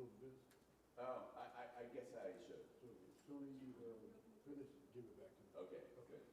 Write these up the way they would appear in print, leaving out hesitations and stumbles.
close the business. Oh, I guess I should. So as soon as you finish, give it back to me. Okay, good.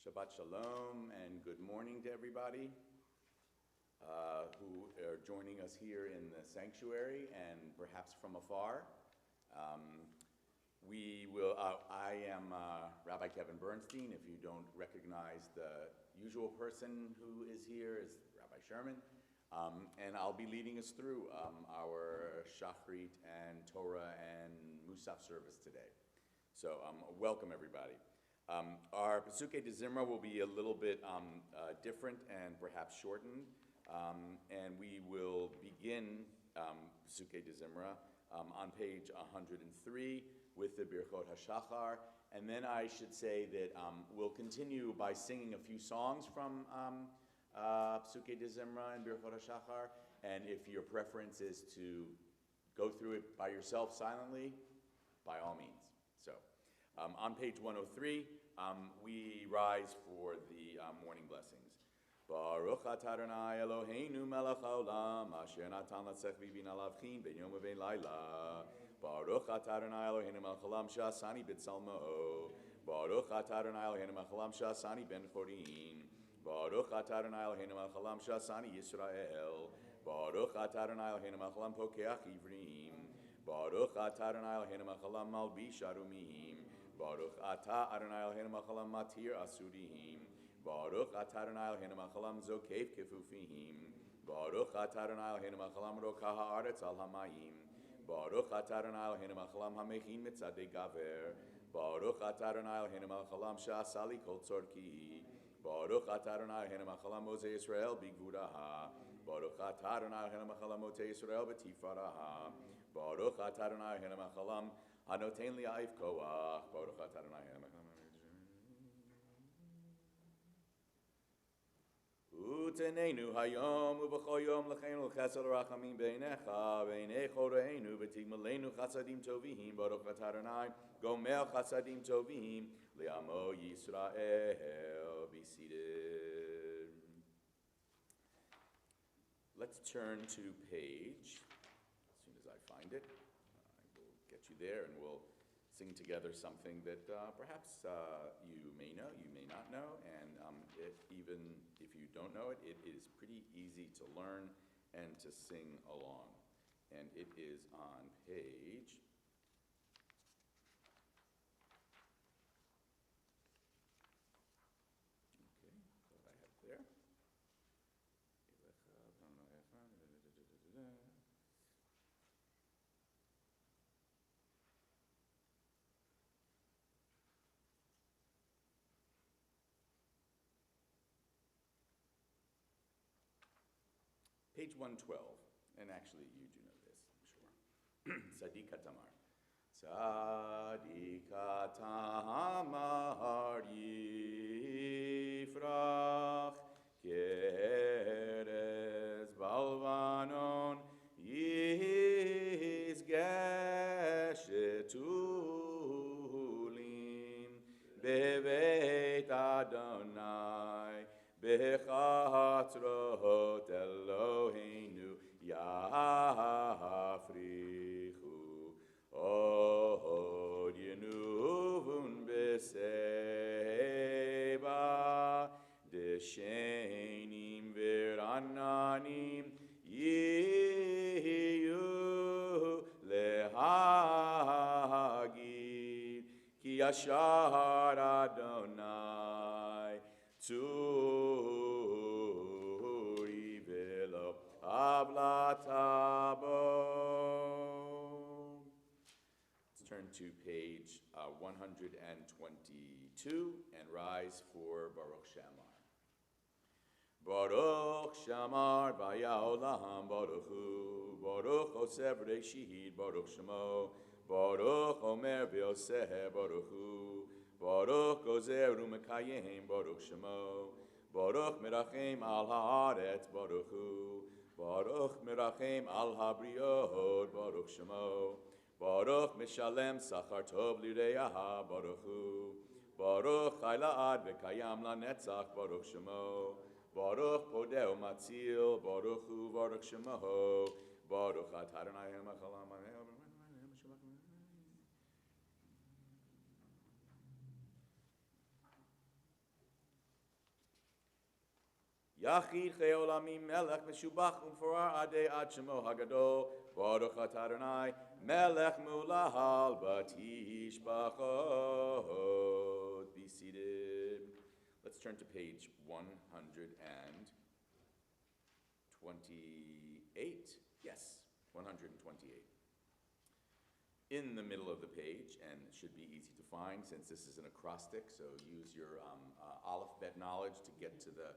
Shabbat Shalom and good morning to everybody who are joining us here in the sanctuary and perhaps from afar. I am Rabbi Kevin Bernstein. If you don't recognize the usual person who is here, is Rabbi Sherman. And I'll be leading us through our Shachrit and Torah and Musaf service today. So welcome, everybody. Our Pesukei de Zimra will be a little bit different and perhaps shortened. And we will begin Pesukei de Zimra on page 103 with the Birchot HaShachar. And then I should say that we'll continue by singing a few songs from Pesukei de Zimra and Birchot HaShachar. And if your preference is to go through it by yourself silently, by all means. So on page 103, we rise for the morning blessings. Baruch atah Adonai Eloheinu melech haolam, asher natan latzech v'bina lavchin ben yom u'ben laila. Baruch atah Adonai Eloheinu melech haolam, she'asani b'tzalmo. Baruch atah Adonai Eloheinu melech haolam, she'asani ben chorin. Baruch atah Adonai Eloheinu melech haolam, she'asani Yisrael. Baruch atah Adonai Eloheinu melech haolam, pokeach ivrim. Baruch atah Adonai Eloheinu melech haolam, malbish arumim. Baruch atah Adonai Eloheinu melech haolam, matir asurim. Baruch atah Adonai Eloheinu melech haolam, zokef kefufim. Baruch atah Adonai Eloheinu melech haolam, rokah haaretz al hamayim. Baruch atah Adonai Eloheinu melech haolam, hamechin mitzadei gaver. Baruch atah Adonai Eloheinu melech haolam, she'asali kol tzorki. Baruch atah Adonai Eloheinu melech haolam, mozei Yisrael bigvuraha. Baruch atah Adonai Eloheinu melech haolam, motei Yisrael b'tifaraha. Baruch atah Adonai Eloheinu melech haolam, hanoten li'aif koach. Baruch atah Adonai Eloheinu melech haolam. Utenenu hayom u'b'chol yom l'cheinu l'chesed l'rachamim beinecha b'einei choreinu v'tigmalenu chasadim tovihim. Baruch atah Adonai gomer chasadim tovihim li'amo Yisrael. Be seated. Let's turn to page, as soon as I find it, I will get you there and we'll sing together something that perhaps you may know, you may not know, and even if you don't know it, it is pretty easy to learn and to sing along. And it is on page 112, and actually you do know this, I'm sure. Sadika Tamar. Sadika Tamar yifrach keres balvanon yizgeshetulim bebeit Adonai bechatrot Eloheinu yafrichu od yenuvun beseba deshenim verananim yiyu lehagid ki yashar Adonai Tzuri velo ablatabo. Let's turn to page 122 and rise for Baruch Shamar. Baruch Shamar v'yaolam Baruch Hu. Baruch Osev Reshit Baruch Shemo. Baruch Omer v'Yoseh Baruch Hu. Baruch Gozer u'Mekayim Baruch Shemo. Baruch Merachem al haaretz Baruch Hu. Baruch Merachem al habriot Baruch Shemo. Baruch Mishalem Sachar Tov Lireyaha Baruch Hu. Baruch Chayla'ad v'Kayam LaNetzach Baruch Shemo. Baruch Podeh Matzil Baruch Hu Baruch Shemo. Baruch Atah Adonai Melech haolam. Yachid Chei Olamim Melech Meshubach Umforar Adei Ad Shemo Hagadol. Baruch Atah Adonai Melech Mulahal Batishbachot. Be seated. Let's turn to page 128. Yes, 128. in the middle of the page, and it should be easy to find since this is an acrostic, so use your alphabet knowledge to get to the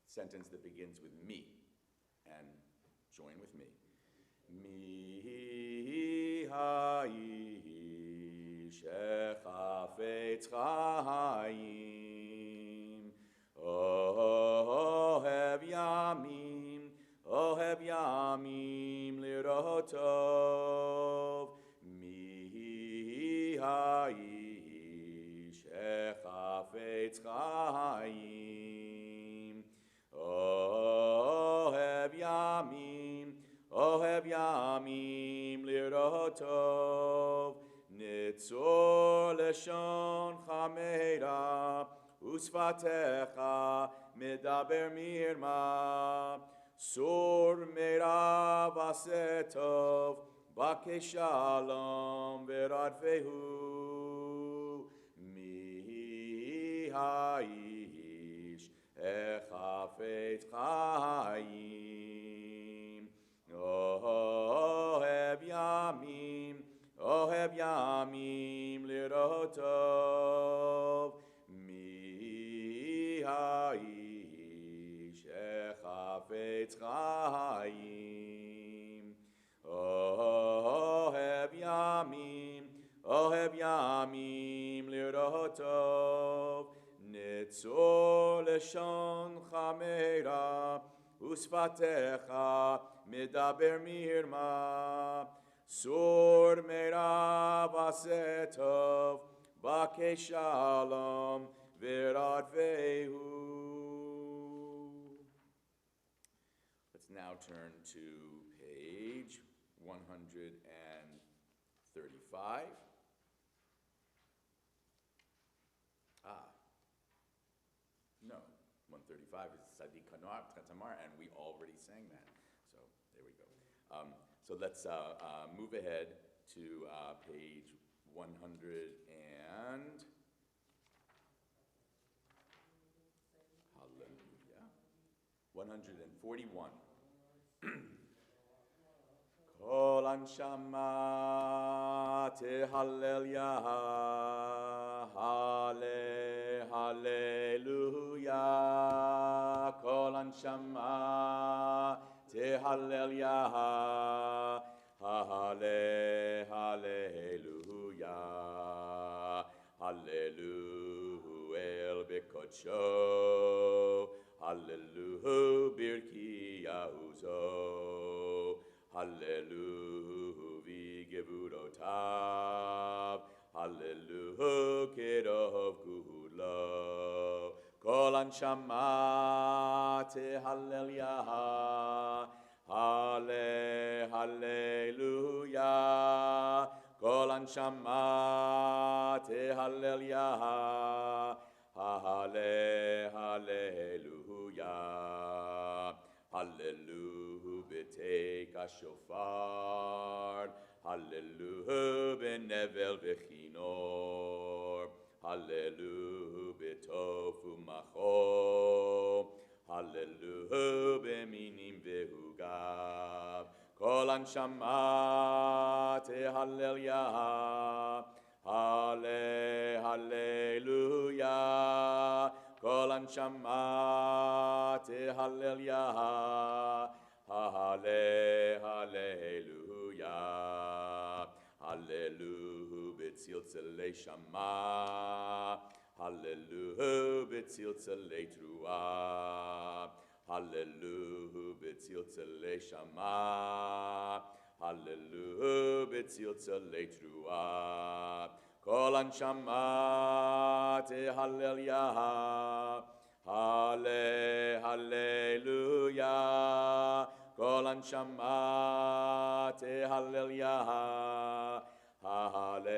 sentence that begins with me, and join with me. Mi ha'ish echafetz chaim, ohev yamim lirotov. Mi ha'ish echafetz chaim, ohev yamim lirotov. Nitzor leshon chameira usfatecha medaber mirma. Sur meira vasetov bakeshalom veradvehu. Mi ha'ish echafetz chaim, ohev yamim lirotov. Mi ha'ish echafetz chaim, ohev yamim lirotov. Nitzor leshon chameira usfatecha medaber mirma. Sur meira vasetov bakeshalom veradvehu. Let's now turn to page 135. No, 135 is Sadi Tamar, and we already sang that. So there we go. So let's move ahead to page 100 and hallelujah, 141. Kol anshama tehallel Yah, hallelujah. Kol anshama tehallel Yah, hallelujah. Hallelu-El b'kodsho, hallelu birkiyahuzo, hallelu v'gevurotav, hallelu kedov gulo. Kol anshama tehallel Yah, hallelujah. Kol anshama tehallel Yah, hallelujah. Hallelu b'teik hashofar, hallelu b'nevel v'chinor, hallelu b'tofu macho, hallelu b'minim v'hugav. Kol anshama tehallel Yah, hallelujah. Kol anshama tehallel Yah, hallelujah. Hallelu b'tziltzalei shama, hallelu b'tziltzalei truah, hallelu b'tziltzalei shama, hallelu b'tziltzalei truah. Kol anshama tehallel Yah, hallelujah. Kol anshama tehallel Yah, hallelujah.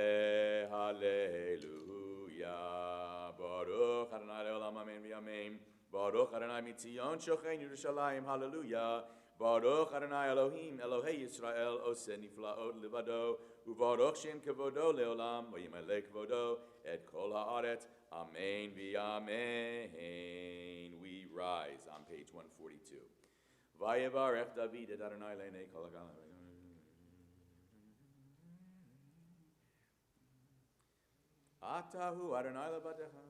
Baruch Adonai le'olam amen v'amen. Baruch Adonai mitzion shochein Yerushalayim, hallelujah. Baruch Adonai Elohim, Elohei Yisrael, oseh niflaot levado, ubaruch shem kevodo leolam, v'yimaleh kevodo et kol haaretz, amen v'amen. We rise on page 142. Vayevarech David et Adonai le'nei kol ha'galam. Atahu Adonai levadecha.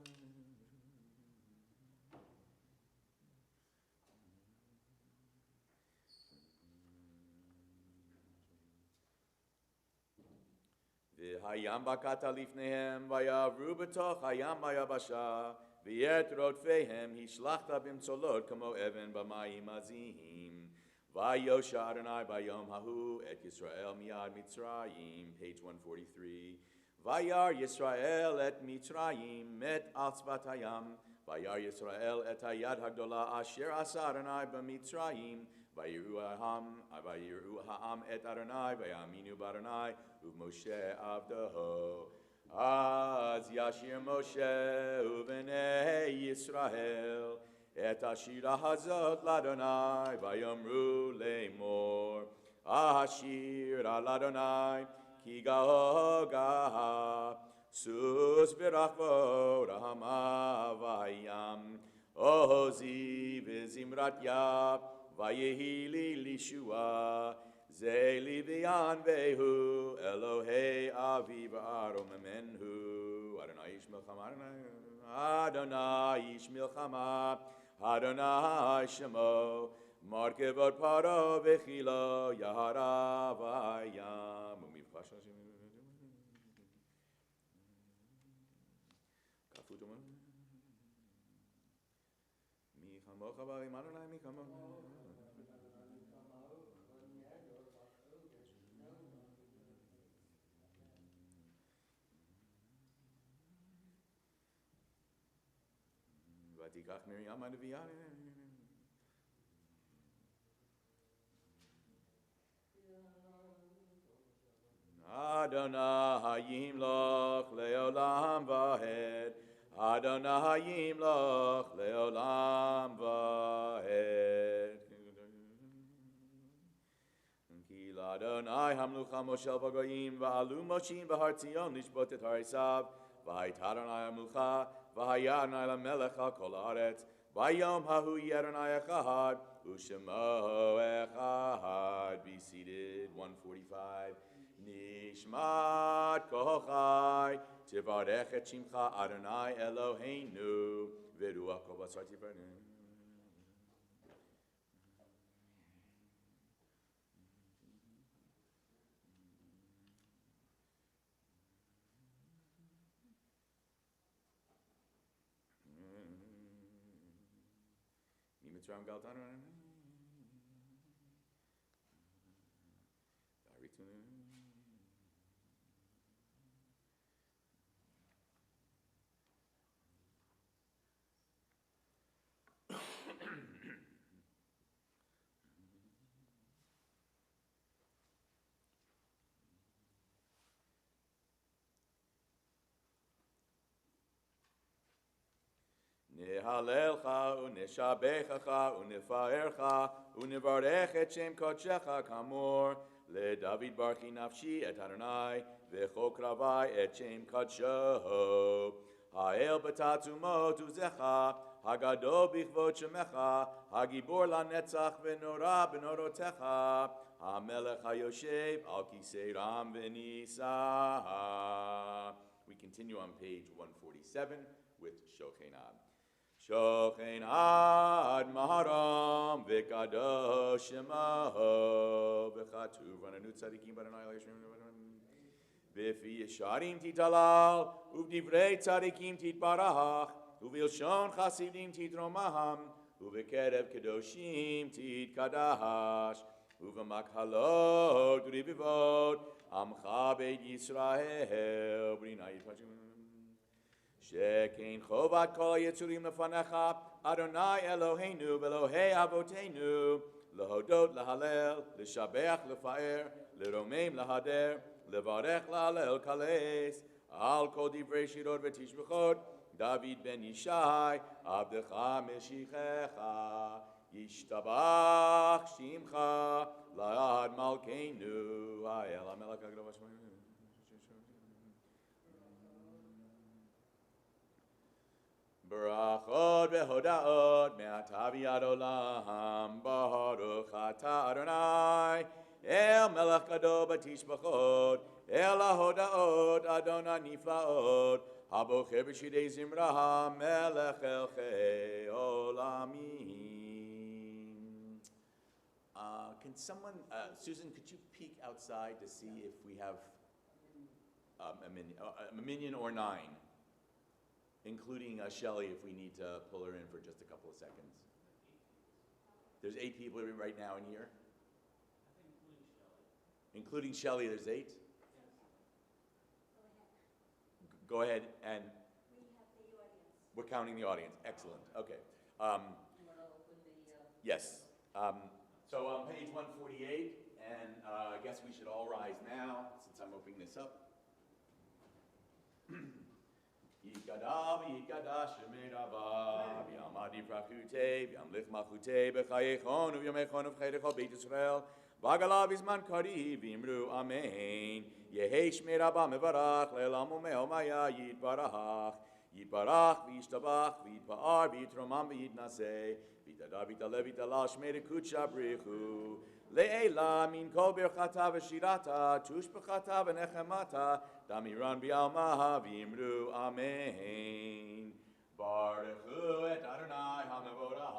V'hayam bakata lifnehem vayavru b'toch hayam vayabasha v'yet rodfehem hishlachta b'mtzolot kamo even b'mayim azim vayosha Adonai bayom hahu et Yisrael miyad Mitzrayim, page 143. Vayar Yisrael et Mitzrayim met al tzvat hayam vayar Yisrael et hayad hagdola asher asa Adonai b'Mitzrayim vayiru ha'am et Adonai vayaminu b'Adonai u'Moshe avdaho. Az yashir Moshe u'bnei Yisrael et ashira hazot l'Adonai vayomru le'mor ashir al Adonai ki gaha sus birachvo rahama vayam ozi v'zimrat yab vayehi li lishua Zeli v'yan vehu Elohei avi v'arom menhu Adonai ish milchama Adonai ish milchama Adonai shemo Markevot paro v'chilo Yahara v'ayam Kafutum Michamocha v'ayim Adonai michamocha Vatikach Miriam Adiviyah. Adonai yimloch leolam vahed. Adonai yimloch leolam vahed. Ki l'Adonai hamlucha moshel v'goyim v'alu moshim v'har Tzion lishbot et harisav v'hait Adonai hamlucha v'haya Adonai lamelech al kol haaretz v'yom hahu Adonai echad u'shemo echad. Be seated. 145. Nishmat kochai tivarech et shimcha Adonai Eloheinu v'ruach kol basar tivarenu. Mitzrayim galtanu. Nehalelcha u'neshabechacha u'nefaercha u'nevarech et shem kodshecha kamor leDavid barchi nafshi et Adonai v'chok ravai et shem kodsho ha'el b'tatumot u'zecha hagadol b'chvot shemecha hagibor lanetzach v'nora b'norotecha ha'melech ha'yoshev al kisei ram v'nisa. We continue on page 147 with Shochenad. Shochenad maharam v'kadosh shemaho v'chatuv v'nanu tzadikim v'adonai l'yishrim v'fi yesharim titalal uv'divrei tzadikim titbarach uv'ilshon chasidim titromaham uv'kerev kedoshim titkadash uv'makhalot ribivot amcha beit Yisrael b'rinai yitpachim Shekein chovat kol yetzurim lefanecha Adonai Eloheinu v'Elohei avotenu lehodot lehalel leshabeach lefaer leromem lehader levarech lehalel kales al kol divrei shirot v'tishbechot David ben Yishai avdecha meshichecha yishtabach shimcha la'ad malkeinu ha'el hamelech hagdol v'shmoim. Barachot ve'hodaot me'atav yad olam baruch atah Adonai El melech gadol batishbachot, El ahodaot Adonai niflaot, Habocher b'shidei zimra melech elchei olamim. Can someone, Susan, could you peek outside to see if we have a minion or 9, including Shelley if we need to pull her in for just a couple of seconds. There's 8 people right now in here? Including Shelley, there's 8? Go ahead, and We have the audience. we're counting the audience. Excellent. Okay. Yes. So on page 148, and I guess we should all rise now since I'm opening this up. Yikadav, yikadash, shemirav, yam adifrachute, yam lichmachute, b'chayechon, u'yamechon uv'chaydecho beit Yisrael, v'agalav izman kariv, v'imru amen. Yehei shmirabah mevarach, le'elam u'meo maya yitbarach, yitbarach, v'yishtabach, v'yitpa'ar, v'yitromam, v'yitnaseh, v'yitadav, v'yitaleh, v'yitalal, shmerikut shabrichu, le'ela min kol birchata v'shirata, tushbechata v'nechemata, Damiran bi'alma v'imru amen. Baruchu et Adonai ha'mevorach.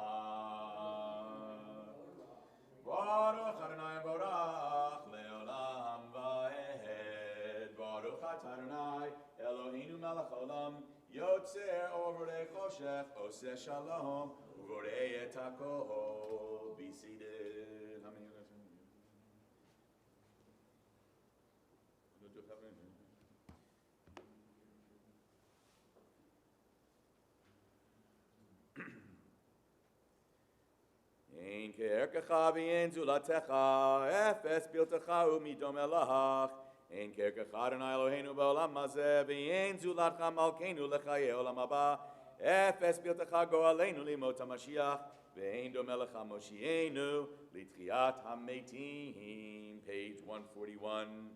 Baruch Adonai mevorach le'olam va'ed. Baruch at Adonai Eloheinu melech olam yotzer orei choshech oseh shalom uvorei et hakol. Be seated. Ein kerkecha v'en zulatecha, efes biltecha u'midom elach. Ein kerkecha Adonai Eloheinu ba'olam hazeh, v'en zulatcha malkeinu l'chayei olam haba. Efes biltecha go'aleinu limot HaMashiach, v'en dom elecha moshienu l'tchiat hametim. Page 141.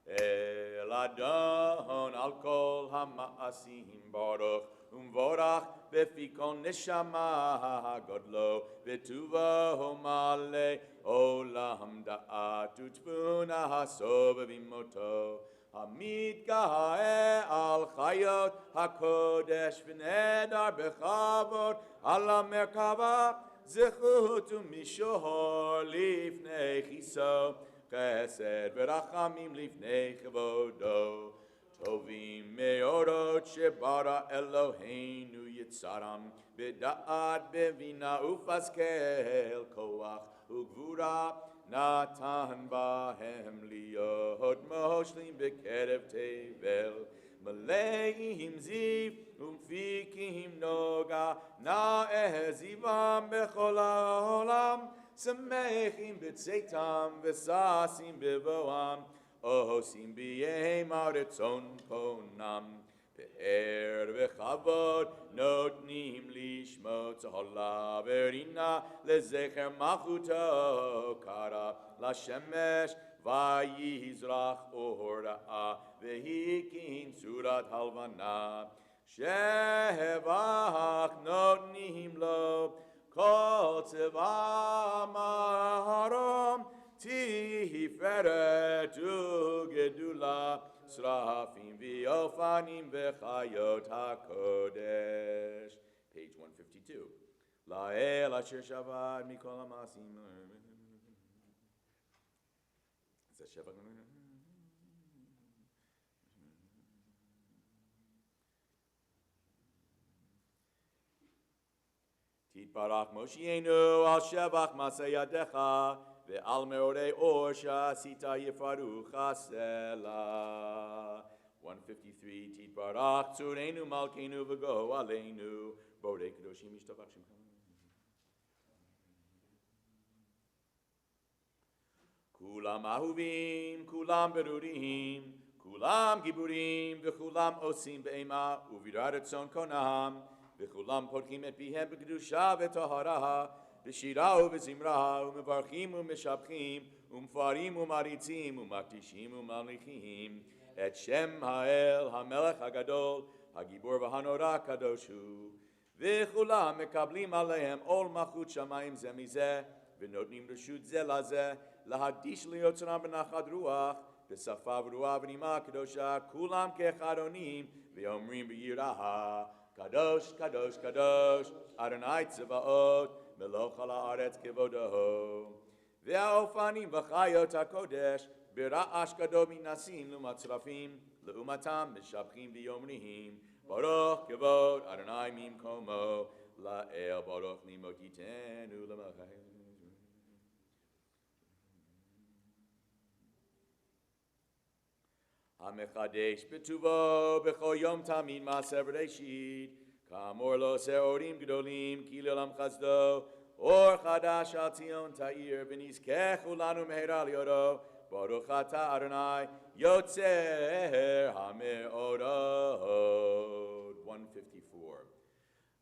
El Adon al kol hama'asim baruch. Umvorach befikon neshama godlo betuva homale olam da'at utfuna hasov v'imoto hamid gae al chayot hakodesh v'nedar bechavod ala merkava zechut u'mishor lifnei chiso chesed v'rachamim lifnei chavodo Tovim meorot shebara Eloheinu yitzaram b'da'at bevina ufaskel koach ugvura natan bahem liyot moshlim b'kerev tevel maleihim ziv umfikim noga na'ezivam b'chol ha'olam semechim b'tzeitam v'sasim b'voam Ohosim b'yehem aretzon konam Be'er v'chavod notnim lishmot Zahola verina lezecher machuto Kara lashemesh vayizrach ora'a Vehikin surat halvana Shevach notnim lo Kol tzeva maharom Tiferet ugedula srafim v'ofanim v'chayot hakodesh. Page 152. La'el asher shavad mikol ha'masim. Is that Sheva? Titbarach Moshienu al shevach masayadecha. Ve'al meorei or sha'asita yifaru chasela. 153, Titbarach tzureinu malkeinu v'go aleinu borei kedoshim yishtabach shemcha. Kulam ahuvim, kulam berurim, kulam giburim, v'kulam osim be'ema uvirat etzon konam, v'kulam potkim et pihem b'kedusha v'tohara, B'shira u'v'zimra u'mevarchim u'meshabchim u'mfarim u'maritzim u'maktishim u'malnichim et Shem ha'el ha'melech ha'gadol ha'gibor v'hanora kadoshu v'chulam mekablim aleihem ol machut shamayim ze mizeh v'notnim reshut ze lazeh להקדיש ליוצרם בנחת רוח, בשפה ברורה ונימה קדושה, כולם כאחד עונים, ואומרים ביראה, קדוש, קדוש, קדוש, אדוני צבאות, מלוך על הארץ כבודו. והאופנים וחיות הקודש, ברעש גדול מנסים ומצרפים, לעומתם משבחים ואומרים, ברוך כבוד אדוני ממקומו, לאל ברוך נמותיתנו למחיים. המחדש בטובו בכל יום תמיד מעשה בראשית, כאמור לא עושה אורים גדולים, כי לעולם חסדו, אור חדש על ציון תאיר, ונזכה כולנו מהרה לידו, ברוך אתה אדוני, יוצר המאורות. 154.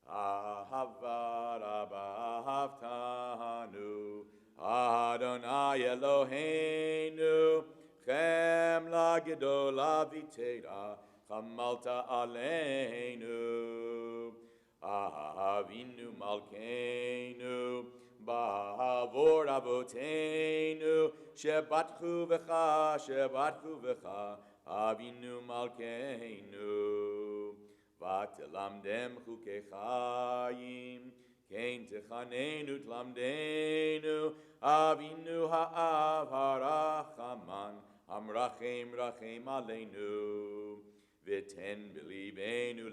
אהבה רבה אהבתנו, אדוני אלוהינו, חמלה גדולה ותראה, חמלת עלינו. אבינו מלכנו, בעבור אבותינו, שבטחו בך, אבינו מלכנו. ותלמדם חוקי חיים, כן תחננו תלמדנו, אבינו האב הרחמן, המרחם רחם עלינו. ותן בליבנו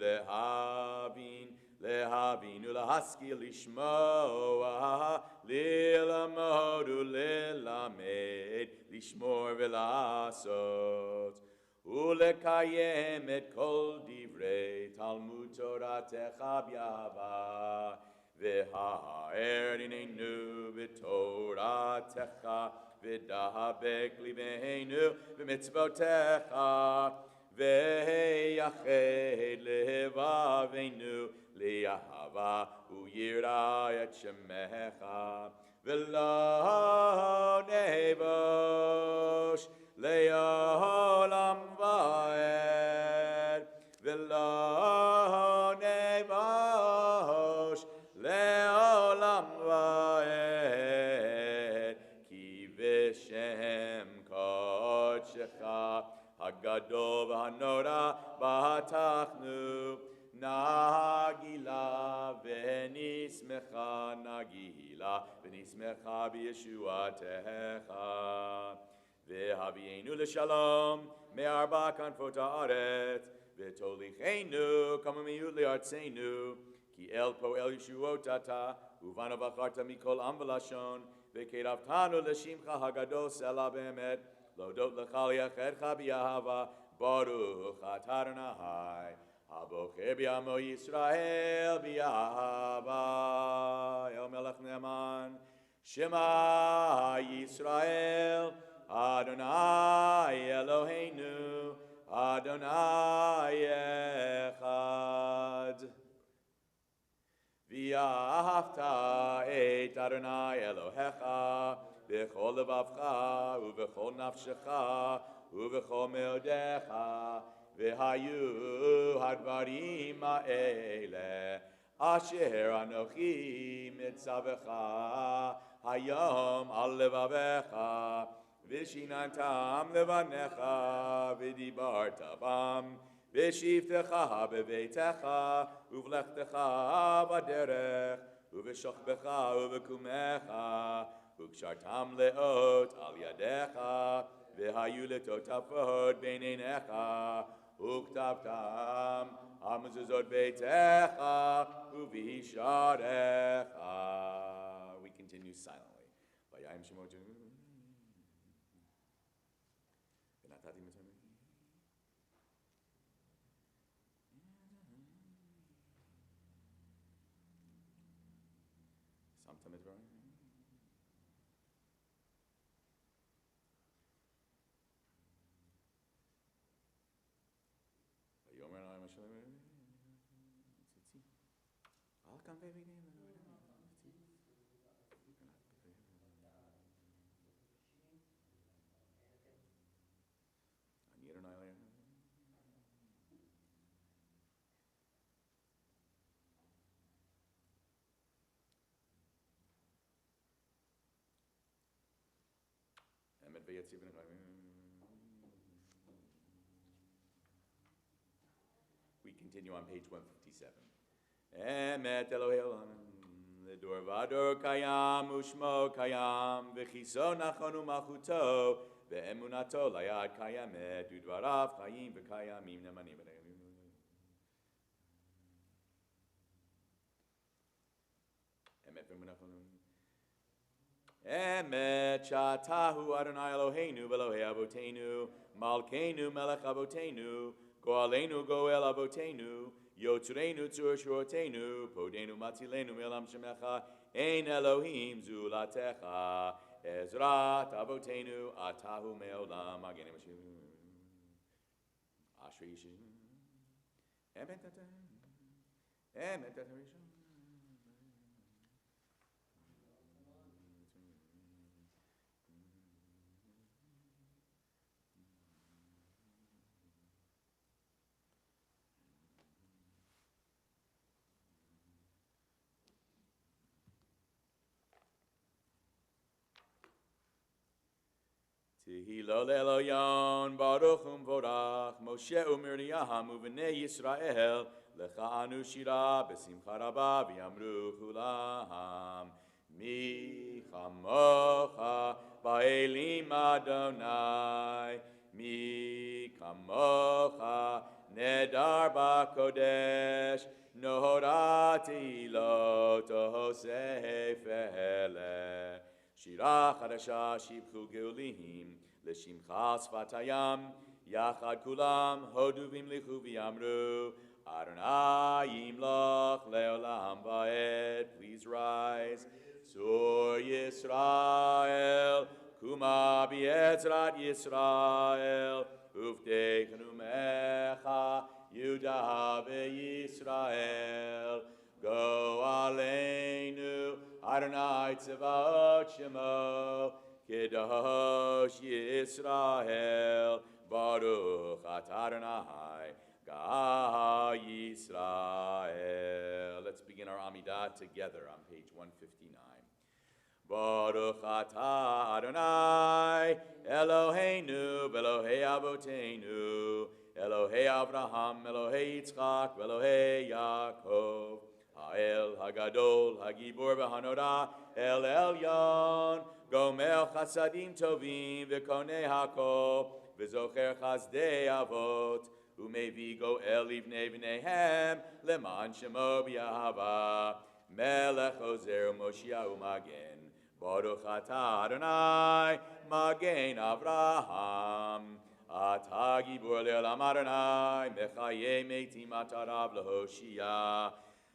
להבין ולהשכיל לשמוע, ללמוד וללמד, לשמור ולעשות, ולקיים את כל דברי תלמוד תורתך באהבה, והאר עינינו בתורתך, ודבק ליבנו במצוותיך, ויחד לבבינו לאהבה ויראה את שמך, ולא נבוש לעולם ועד, ולא נבוש לעולם ועד, כי בשם קודשך הגדול והנורא בטחנו, נגילה ונשמחה, נגילה ונשמחה בישועתך. והביאנו לשלום מארבע כנפות הארץ, ותוליכנו כממיות לארצנו, כי אל פועל ישועות אתה, ובנו בחרת מכל עם ולשון, וקרבתנו לשמך הגדול סלע באמת, להודות לך ליחדך באהבה, ברוך אתה אדוני, הבוחר בעמו ישראל באהבה. אל מלך נאמן, שמע ישראל, אדוני אלוהינו, אדוני אחד. ואהבת את אדוני אלוהיך בכל לבבך ובכל נפשך ובכל מאודיך, והיו הדברים האלה אשר אנוכי מצווך היום על לבביך, ושיננתם לבניך ודיברת בם, בשבתך בביתך ובלכתך בדרך ובשוכבך ובקומך, וקשרתם לאות על ידיך, והיו לטוטפות בין עיניך, וכתבתם על מזוזות ביתך ובשעריך. We continue silently. ויהם שמות ונתתי מצוין. שמתם את דברים? ויאמר אלוהים אשר אל כאן בבינים אני אדוני אלוהים. We continue on page 157. Emet Elohei Olam, Ledor Vador Kayam, Ushmo Kayam, V'chiso Nachon U'malchuto, Ve'emunato Layad Kayamet, Udvarav Chayim V'Kayamim Nemanim. Emet Shatahu Adonai Eloheinu Velohei Avotenu Malkeinu Melech Avotenu Goalenu Goel Avotenu Yotzreinu Tzur Shorotenu Podenu Matzilenu Melam Shemecha Ein Elohim Zulatecha Ezrat Avotenu Atahu Meolam Agene Mashim Ashri Yishim Emet Rishon Tehillah le'Elyon, Baruch Vorach, Moshe u'Miriam u'Bnei Yisrael, Lecha anu shira b'simcha rabba v'yamru chulam. Mi chamocha ba'elim Adonai, mi chamocha nedar ba'kodesh, nohorati lo tohosei fele. Shira chadasha shibchu geulim, l'shimcha sfatayam, yachad kulam, hoduvim lichu v'yamru, Adonai yimloch leolam va'ed. Please rise. Sur Yisrael, kuma b'yezrat Yisrael, uvtechnu mecha, Yudah v'Yisrael. Go aleinu, Adonai tzavaot shemo, Kedosh Yisrael, Baruch at Adonai, Ga Yisrael. Let's begin our Amidah together on page 159. Baruch atah Adonai, Eloheinu, Elohei Avotenu, Elohei Avraham, Elohei Yitzchak, Elohei Yaakov, Ha'el, Hagadol, Hagibor, V'Hanora, El Elyon, Gomer Chasadim Tovim, V'Konei Hakol, V'Zocher Chazdei Avot, Umevi Goel Livnei V'Nehem, Leman Shemo B'Yahava, Melech Ozer Moshiach U'Magen, Baruch atah Adonai, Magen Avraham, Atah Gibor Le'olam Adonai, Mechayei Meitim Atarav Lehoshia,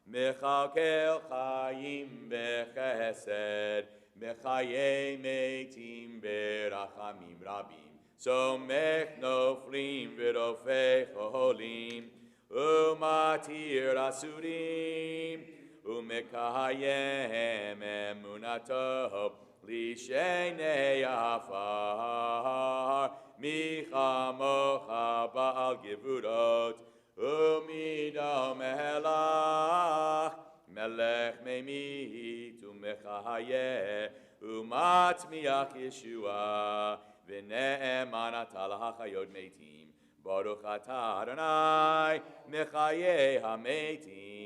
Mechakel Chayim Bechesed, Mechayei Meitim Berachamim Rabim, Somech Noflim V'Rofei Cholim, Umatir Asurim, Umekayem Emunato, Lishenei Afar, Michamocha Baal Gevurot, Umido Melach, Melech Memit, Umechayeh, Umatmiach Yeshua, V'ne'eman atal hachayot meitim, Baruch atah Adonai, Mechayeh hametim.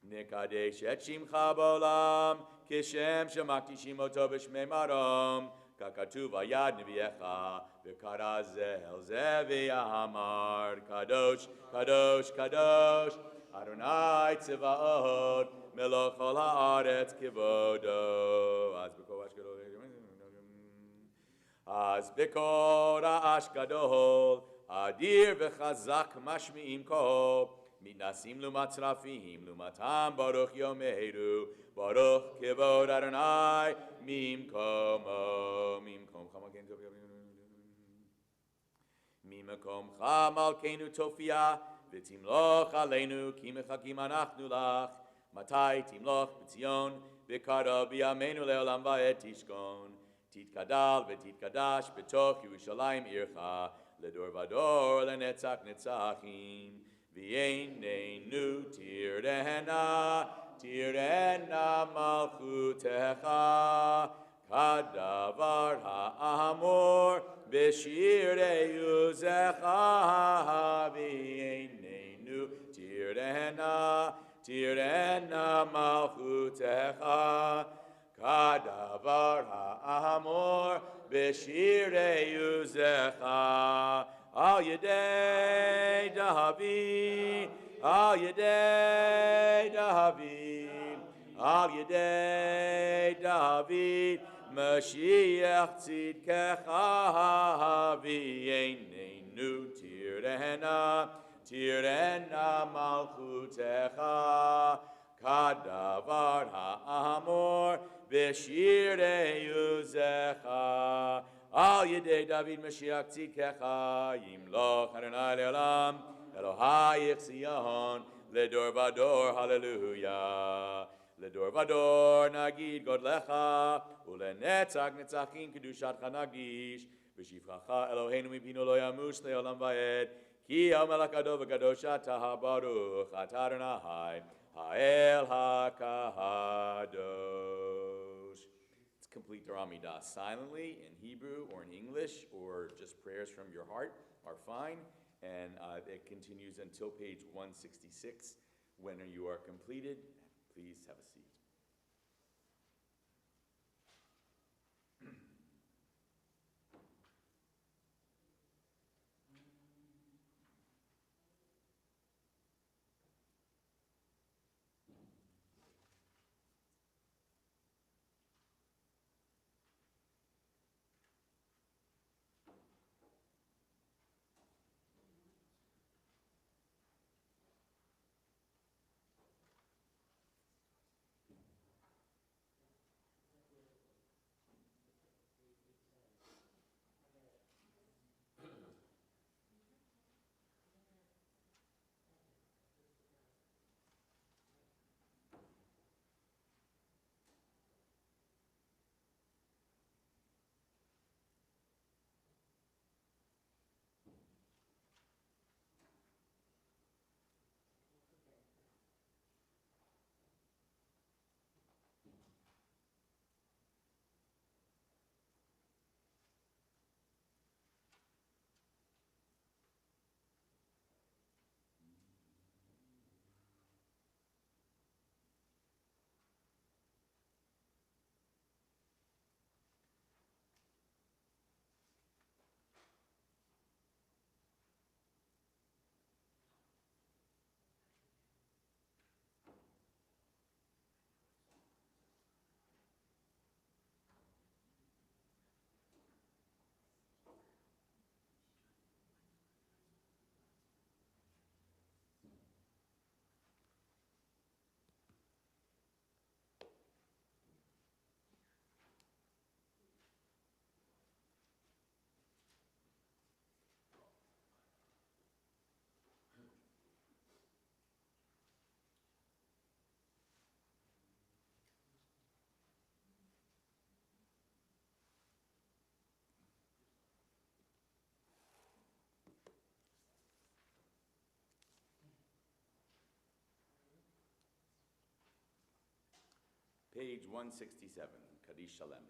Nekadesh et shimcha b'olam, kishem shemakti shimoto b'shmei marom, kakatuv ayad neviecha, v'karazel zeviyahamar, kadosh, kadosh, kadosh, Adonai tziva'ot, meloch ol haaretz kivodo. Az b'kor ha'ash gadol, adir v'chazak mashmi'im ko, Minasim lumatzrafim, lumatam baruch yomeru, baruch kevod Adonai, mimkomo, mimkom chamalkenu tofia, v'timloch aleinu, ki mechakim anachnu lach, matai timloch b'tzion, v'kara b'yameinu le'olam va'et tishkon, titkadal v'titkadash, b'toch Yerushalayim ircha, ledor vador, lenetzach netzachim, V'yeneinu tirena, tirena malchutecha, Kadavar ha'amor b'shirei uzecha v'einenu tirena malchutecha. Kadavar ha'amor b'shirei uzecha al yedei David, al yedei David, al yedei David, Mashiach tzidkecha v'einenu tirena malchutecha. Kadavar ha'amor b'shirei uzecha al yedei David Mashiach tzidkecha yimloch Adonai le'olam Elohai Zion ledor vador hallelujah. Ledor vador nagid godlecha ulenetzach netzachim kedushatcha nagish v'shivchacha Eloheinu mipinu lo yamush le'olam va'ed ki hamelech gadol v'kadosh atah habaruch atah Adonai ha'el hakadosh. Let's complete the Amidah silently in Hebrew or in English, or just prayers from your heart are fine. And it continues until page 166. When you are completed, please have a seat. Page 167, Kaddish Shalem.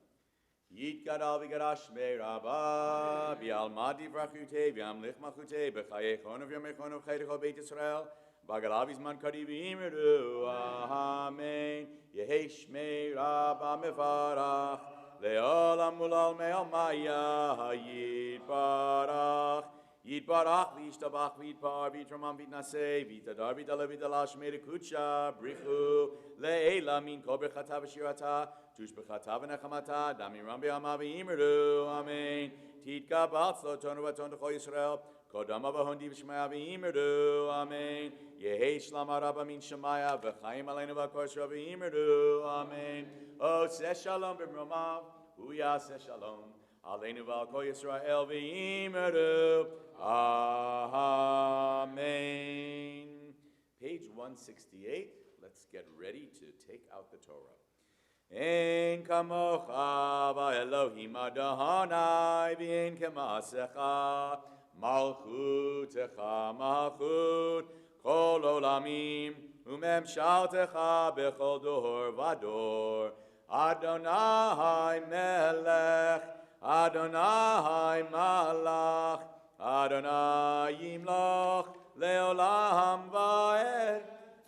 Yit gadal v'gadash me rabba, v'almadi vrachute, v'amlich machute, b'chayechon of yamechon of chaydecho Beit Yisrael, v'gadav izman kadi v'imiru, amen. Yehesh me rabba mevarach, le'olam mulal me'al maya, yitbarach. Yitbarach v'yishtabach v'yitbar v'yitramam v'yitnaseh v'yitadar v'yitale v'yitalash me'rekucha brichu le'ela min kol b'chata v'shirata tush b'chata v'nechamata damiram b'yama v'yimiru amen titka b'atzlo tonu v'ton d'chol Yisrael kodama v'hondi v'shmaya v'yimiru amen yehi shlama rabba min shemaya v'chaim aleinu v'akosra v'yimiru amen oseh shalom b'mromav uyaseh shalom aleinu v'al Yisrael v'yimiru amen. Page 168. Let's get ready to take out the Torah. En kamocha v'Elohim Adonai v'en kemasecha malchutecha malchut kol olamim umemshaltecha bechol dor vador Adonai melech, Adonai malach, Adonai yimloch leolam vaed.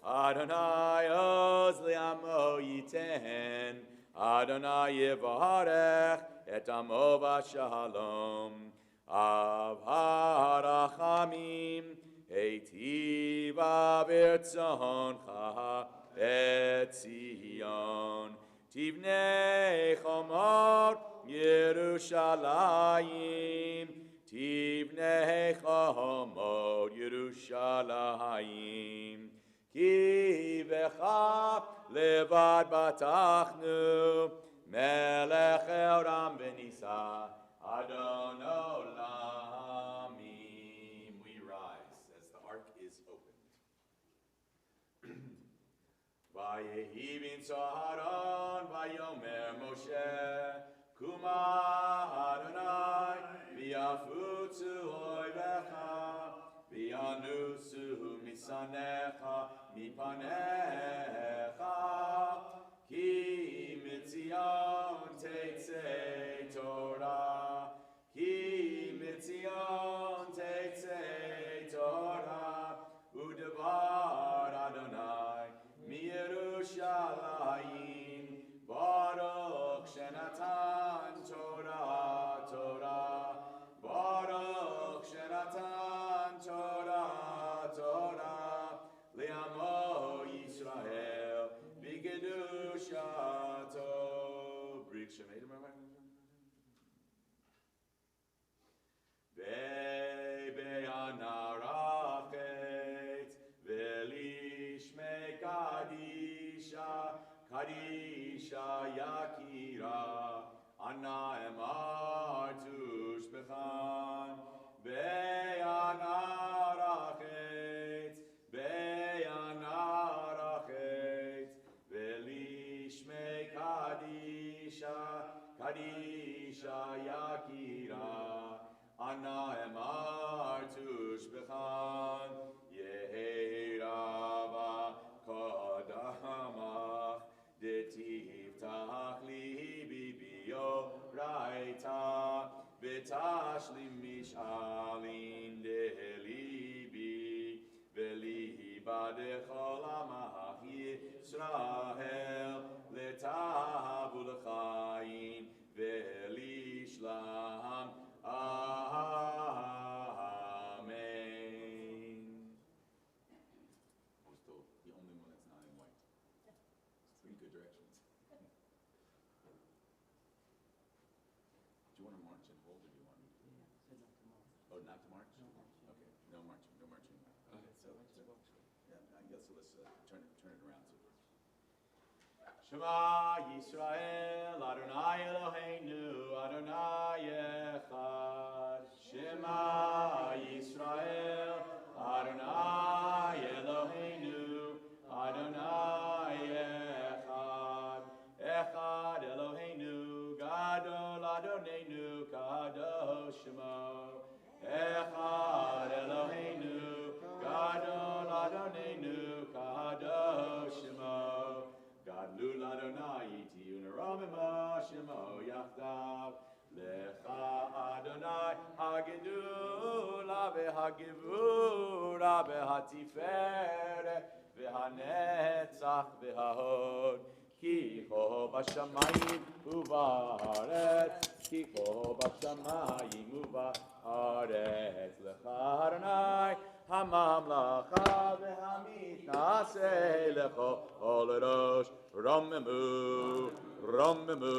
Adonai oz li'amo yiten, Adonai yivarech et amo v'shalom. Av harachamim eitiv avirtzoncha et Zion. Tivnei chomor Yerushalayim, Tivnei chomor Yerushalayim. Ki v'cha levad batachnu, melech eoram v'nisa, Adon olamim. We rise as the ark is opened. Vayehi b'Saharon, vayomer Moshe, Kuma Adonai, v'yafutzu oivecha, v'yanusu misanecha mipanecha, ki mitzion teitzei Torah, ki mitzion teitzei Torah, udevar Adonai miYerushalayim, Baruch shenatan Torah, Torah, Baruch shenatan Torah, Torah, li'amo Yisrael, b'kedushato. Brik shemedim Ve'be'anarachet, ve'lishmei kadisha, Kadisha Yakira, Anna Emar Tushbechan, Be'anarachet, Be'anarachet, Ve'lishmei Kadisha, Kadisha Yakira, Anna Emar Tushbechan, Yeherava Kodamach, Detivtach libi bioraita, V'tashlim mishalin delibi, V'liba dechol amach Yisrael, L'tahavu l'chaim, V'lishlam. Amen. I was told the only one that's not in white. It's pretty good directions. Do you want to march and hold, or do you want me to? Oh, not to march? Okay, no marching, no marching. Okay, so yeah, I guess so. Let's turn it around. Shema Yisrael, Adonai Eloheinu, Adonai Echad. Shema Yisrael, Adonai Eloheinu, Adonai Echad. Echad Eloheinu, Gadol Adonenu, Kadosh Shemo. Echad Eloheinu, Gadol Adonenu, Kadosh Shemo. Gadlul Adonai iti uneromima shemo yachdav. Lecha Adonai hagedula v'hagivura v'hatiferet v'hanetzach v'hahod. Ki ho b'shamayim u'ba'aretz, ki ho b'shamayim u'ba'aretz. Lecha Adonai hamamlacha v'hamitnaseh lecho ol Romemu, Romemu,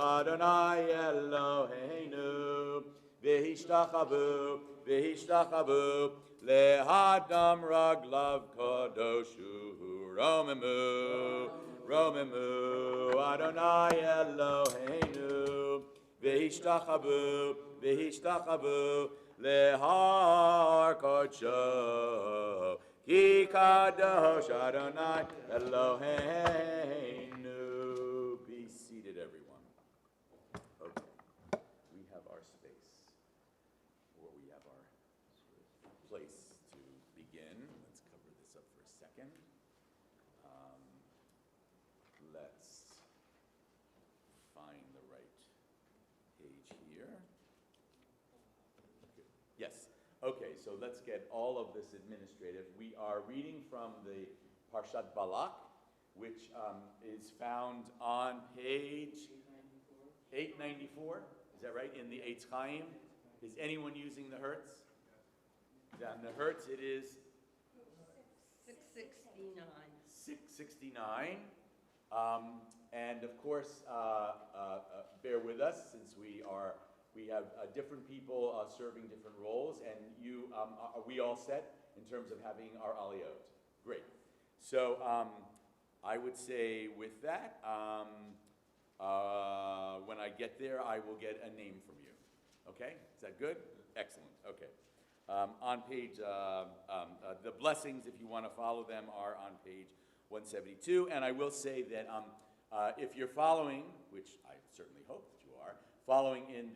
Adonai Eloheinu, V'hishtachavu, V'hishtachavu, Lehadam Raglav Kodoshu, Romemu, Romemu, Adonai Eloheinu, V'hishtachavu, V'hishtachavu, Lehar Kodsho, Ki Kadosh Adonai Eloheinu. Be seated, everyone. Okay, we have our space, or we have our place to begin. Let's cover this up for a second. Let's so let's get all of this administrative. We are reading from the Parshat Balak, which is found on page 894. Is that right? In the Eitz Chaim. Is anyone using the Hertz? Down the Hertz, it is 669. 669. And of course, bear with us since we have different people serving different roles, and are we all set in terms of having our aliyot? Great. So I would say with that, when I get there, I will get a name from you. Okay? Is that good? Excellent. Okay. On page, the blessings, if you want to follow them, are on page 172. And I will say that if you're following, which I certainly hope that you are, following in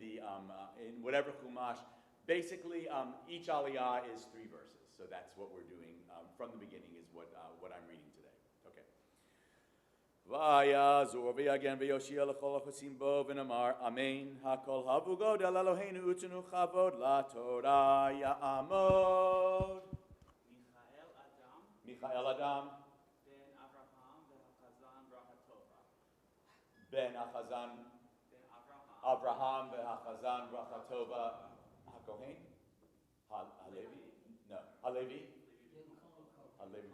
in whatever chumash, basically each aliyah is 3 verses. So that's what we're doing from the beginning is what I'm reading today. Okay. Vayazor v'yagen v'yoshia l'chol ha'chosim bo v'namar amen hakol havugod el Eloheinu utunu chavod laTorah ya'amod. Michael Adam Ben Avraham v'hachazan bracha tova hakohen Halevi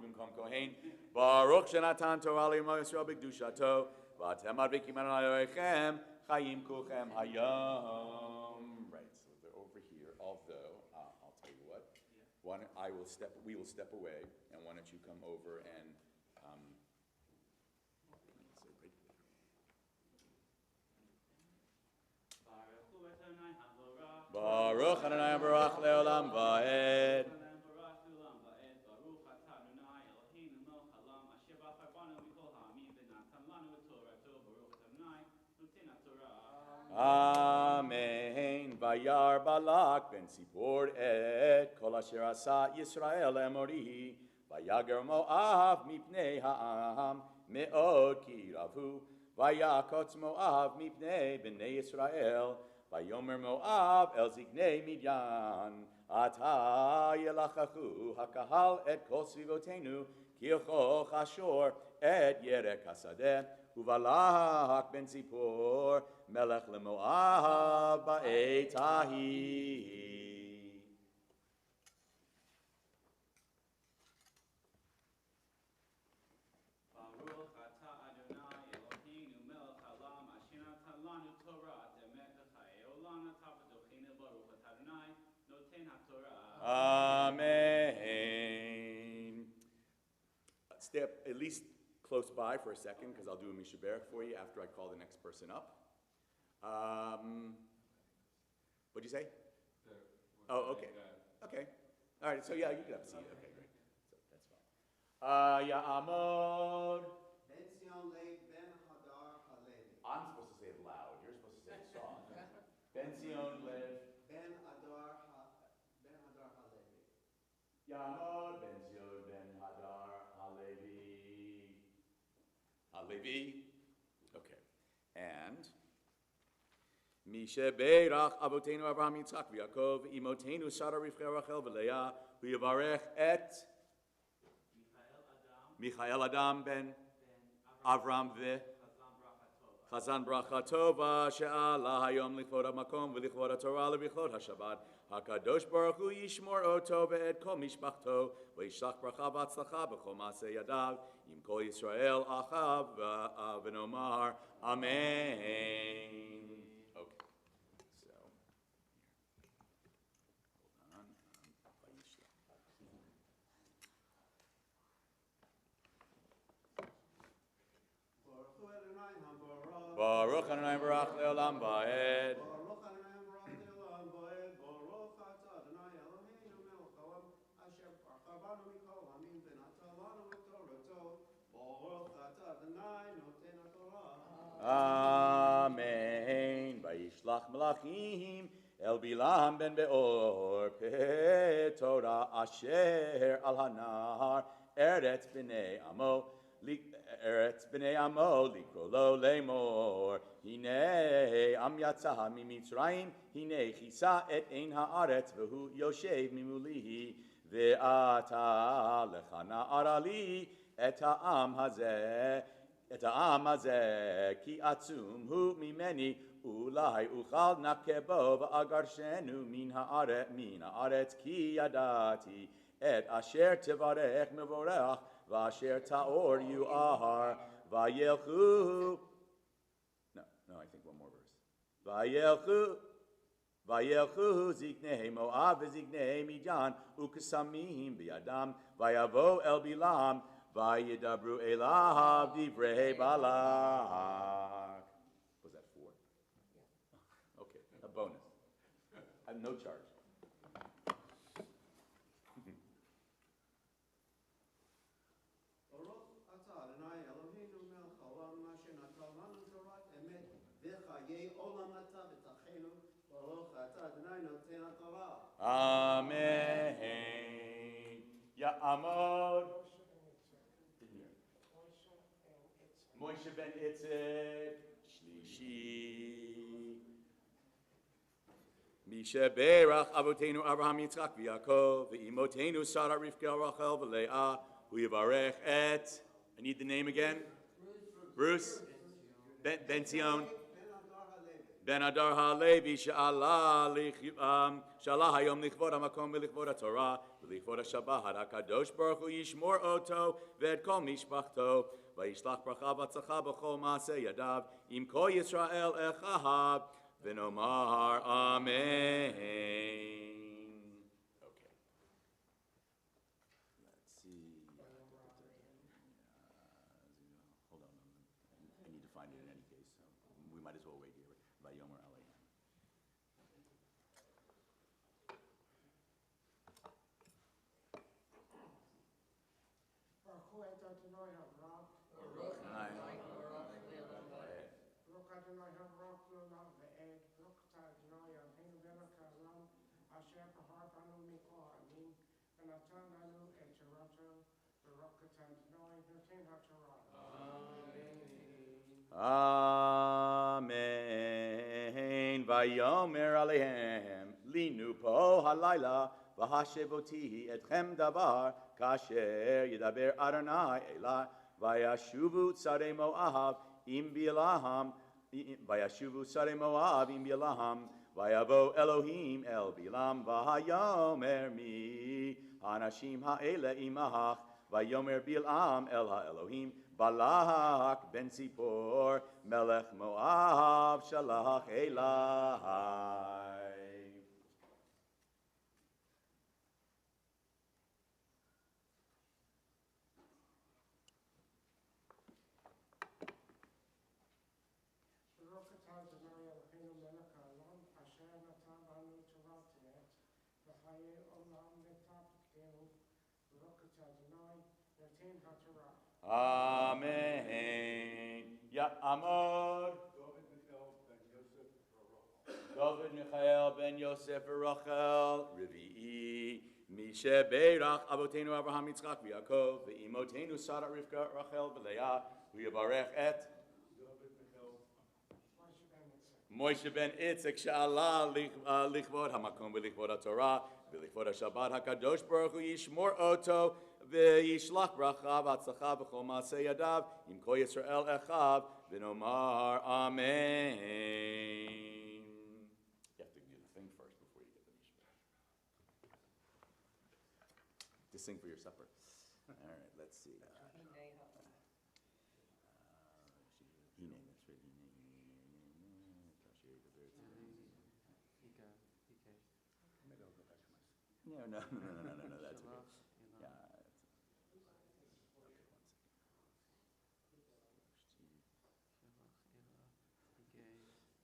b'mkom kohen Baruch shenatan Torah l'imo Yisrael b'kedushato v'atem advikim Adonai Elohechem chayim kulchem hayom. Right, so they're over here. Although I'll tell you what, we will step away, and why don't you come over and Baruch Adonai Baruch Leolam Vaed. Amen. Vayar Balak ben Sipor et kol asher asa Yisrael emorihi. Vayager Moav mipnei ha'am me'od ki ravu. Vayakotz Moav mipnei b'nei Yisrael. Vayomer Moav el zignei Midyan. Ata yelachachu hakahal et kol svivotenu kilcho chashor et yerek hasadeh. Uvalak ben Zippor melech leMoab ba'etahi. Baruch atah Adonai Eloheinu melech haolam asher natan lanu Torah temet v'chayei olam atah v'dochinu baruch atah Adonai noten haTorah. Amen. Step at least close by for a second, because I'll do a Mishaberach for you after I call the next person up. What'd you say? Oh, okay. Okay. All right, so yeah, you can have a seat. Okay, great. So that's fine. Ya'amod. Ben Sion Lev Ben Hadar Halevi. I'm supposed to say it loud. You're supposed to say it soft. Ben Sion Lev. Ben Hadar Halevi. Ya'amod. Ben Sion Ben Hadar Halevi. Halevi. Okay. And Mishe Beirach Avotenu Abraham Yitzchak v'Yakov Imotenu Sarah Rivka Rachel v'Leah v'Yivarech et Michael Adam ben Avram Chazan Bracha Tova she'ala hayom lichvod hamakom v'lichvod haTorah levichvod haShabbat HaKadosh Baruch Hu yishmor oto ve'et kol mishpachto v'yishlach bracha v'atzlacha b'chol ma'aseh yadav im kol Yisrael achav v'nomar Amen. Baruch Adonai Baruch Leolam Vaed. Baruch Adonai Baruch Leolam Vaed. Baruch atah Adonai Eloheinu melech haolam asher bacha banu mikol hamim v'natan lanu et Torato. Baruch atah Adonai noten haTorah. Amen. Vayishlach melachim el Bilam ben Beor pe Torah asher al hanahar eretz b'nei amo Eretz b'nei amo likro lo lemor. Hine am yatsa mimitzrayim. Hine chisa et ein haaretz v'hu yoshev mimulihi. Ve'ata lechana arali et ha'am hazeh. Et ha'am hazeh ki atzum hu mimeni. Ulai uchal nakebo v'agarshenu min haaretz ki yadati. Et asher tevarech mevorech. Vasher taor you are, vayelchu. No, I think one more verse. Vayelchu ziknei Moab v'ziknei Midian ukesamim biyadam vayavo el bilam vayidabru elav divrei balak. Was that 4? Okay, a bonus. No charge. Amen. Ya'amod. Moshe ben Itzek. Shlishi. Misha Berach Avotenu Abraham Yitzchak v'Yaakov v'imotenu Sarah Rivka Rachel v'Leah who yivarech et. I need the name again. Bruce. Ben Zion. Ben Adar HaLevi she'ala hayom lichvod hamakom v'lichvod haTorah v'lichvod haShabbat HaKadosh Baruch Hu yishmor oto v'et kol mishpachto v'yishlach bracha v'atzacha b'chol ma'aseh yadav im kol Yisrael echav v'nomar Amen. Okay. Let's see. Hold on. I need to find it in any case, so we might as well wait here. Vayomer Aleichem. Amen. Vayomer Aleichem. Linu po halayla v'hashevoti etchem davar kasher yidaber Adonai elai vayashuvu tzarei Moab im bilaham vayashuvu tzarei Moab im bilaham vayavo Elohim el bilam vahayomer mi hanashim ha'ele imach vayomer bilam el ha'Elohim Balak ben Zippor, Melech Moab, Shalach Elai. Amen. Ya'amod. David Michael ben Yosef Rachel. Revi'i. Mishe Beirach Avotenu Abraham Yitzchak v'Yaakov v'imotenu Sarah Rivka Rachel v'Leah v'yavarech et Moshe ben Itzek she'ala lichvod hamakom v'lichvod haTorah v'lichvod haShabbat HaKadosh Baruch Hu yishmor oto v'yishlach bracha v'atzacha b'chol ma'aseh yadav im kol Yisrael echav v'nomar Amen. You have to do the thing first before you get the mishpach. To sing for your supper. All right, let's see. No, that's okay. Yeah.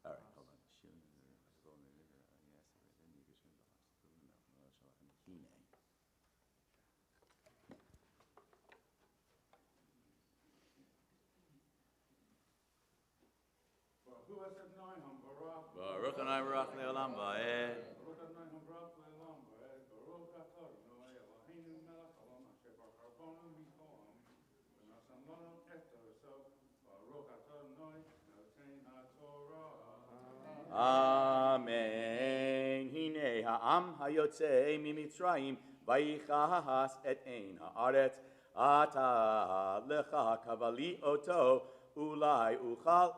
All right, hold on. Baruch Adonai Baruch Le'olam Va'ed. Amen. Hine ha'am hayotze mimitzrayim vayichas et ein haaretz ata lecha kavali oto ulai uchal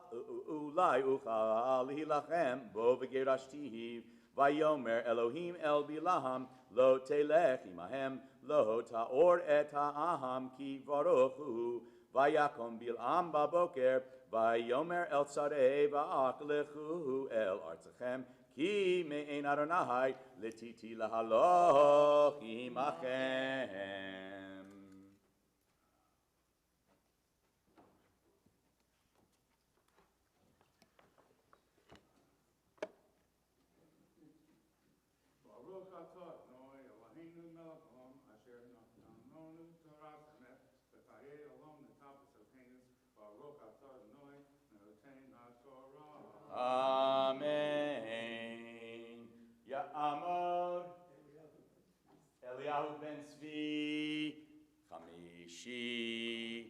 hilachem bo v'gerashtihi vayomer Elohim el bilaham lo telech imahem lo ta'or et ha'aham ki varoch hu vayakom bil'am baboker Vayomer el tzarei va'ach lechu el artzachem ki me'ein Adonai letiti lahaloch imachem. Baruch atah Adonai Eloheinu melech haolam asher notanu Torah emet v'chayei olam netapos elkeinu. Baruch atah Adonai noten haTorah. Amen. Ya'amod Eliyahu ben Tzvi Chamishi.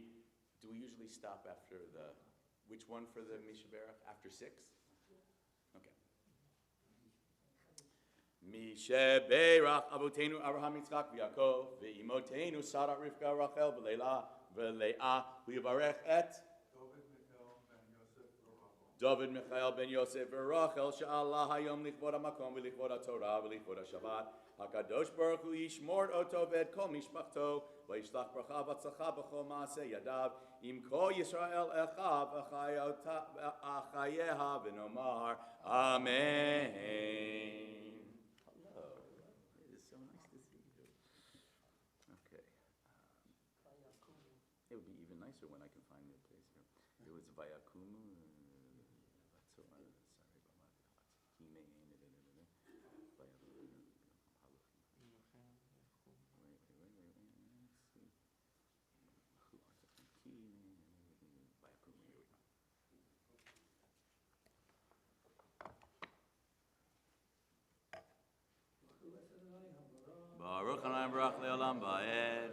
Do we usually stop after the, which one for the Mishaberach? After 6? Okay. Mishaberach Avotenu Abraham Yitzchak v'Yaakov ve'imotenu Sarah Rivka Rachel v'Leah v'yivarech et David Michael ben Yosef v'Rachel she'allah hayom lichvod hamakom v'lichvod haTorah v'lichvod haShabbat HaKadosh Baruch Hu yishmor oto v'et kol mishpachto v'yishlach bracha v'tzlacha b'chol ma'aseh yadav im kol Yisrael echav achayeha v'nomar Amen. Hello. It is so nice to see you. Okay. It would be even nicer when I can find your place here. It was Vayakumu. Baruch Hanai Baruch Leolam Ba'ed.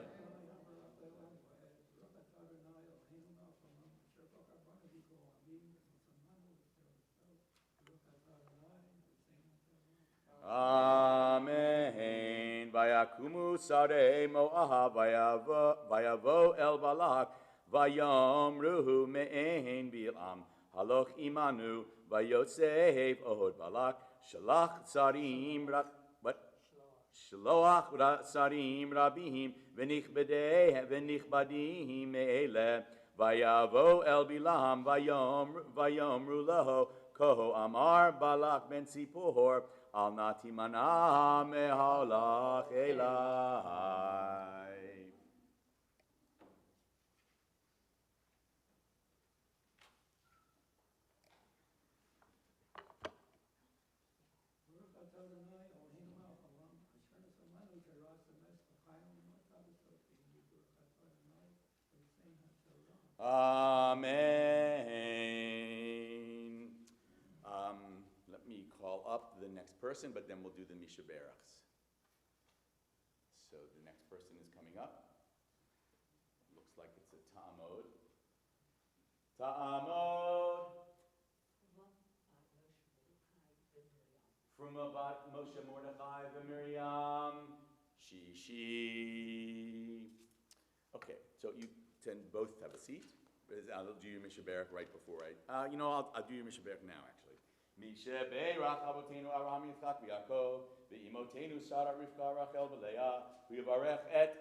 Amen. Vayakumu sarei Moav vayavo el Balak vayomruhu me'ein Bilam haloch imanu vayosef ohod Balak shalach tzarim Shloach sarim rabim v'nichbadim me'ele vayavo el Bilam vayomru leho koho amar Balak ben Zippor al nati mana mehalach elai. Amen. Let me call up the next person, but then we'll do the Mishaberachs. So the next person is coming up. Looks like it's a Ta'amod. Ta'amod. From Abat Moshe Mordechai v'Miriam. She. Okay, so you both have a seat. I'll do your Mishaberach right before I'll do your Mishaberach now, actually. Mishaberach Avotenu Abraham Yitzchak v'Yaakov v'imotenu Sarah Rivka Rachel v'Leah v'yivarech et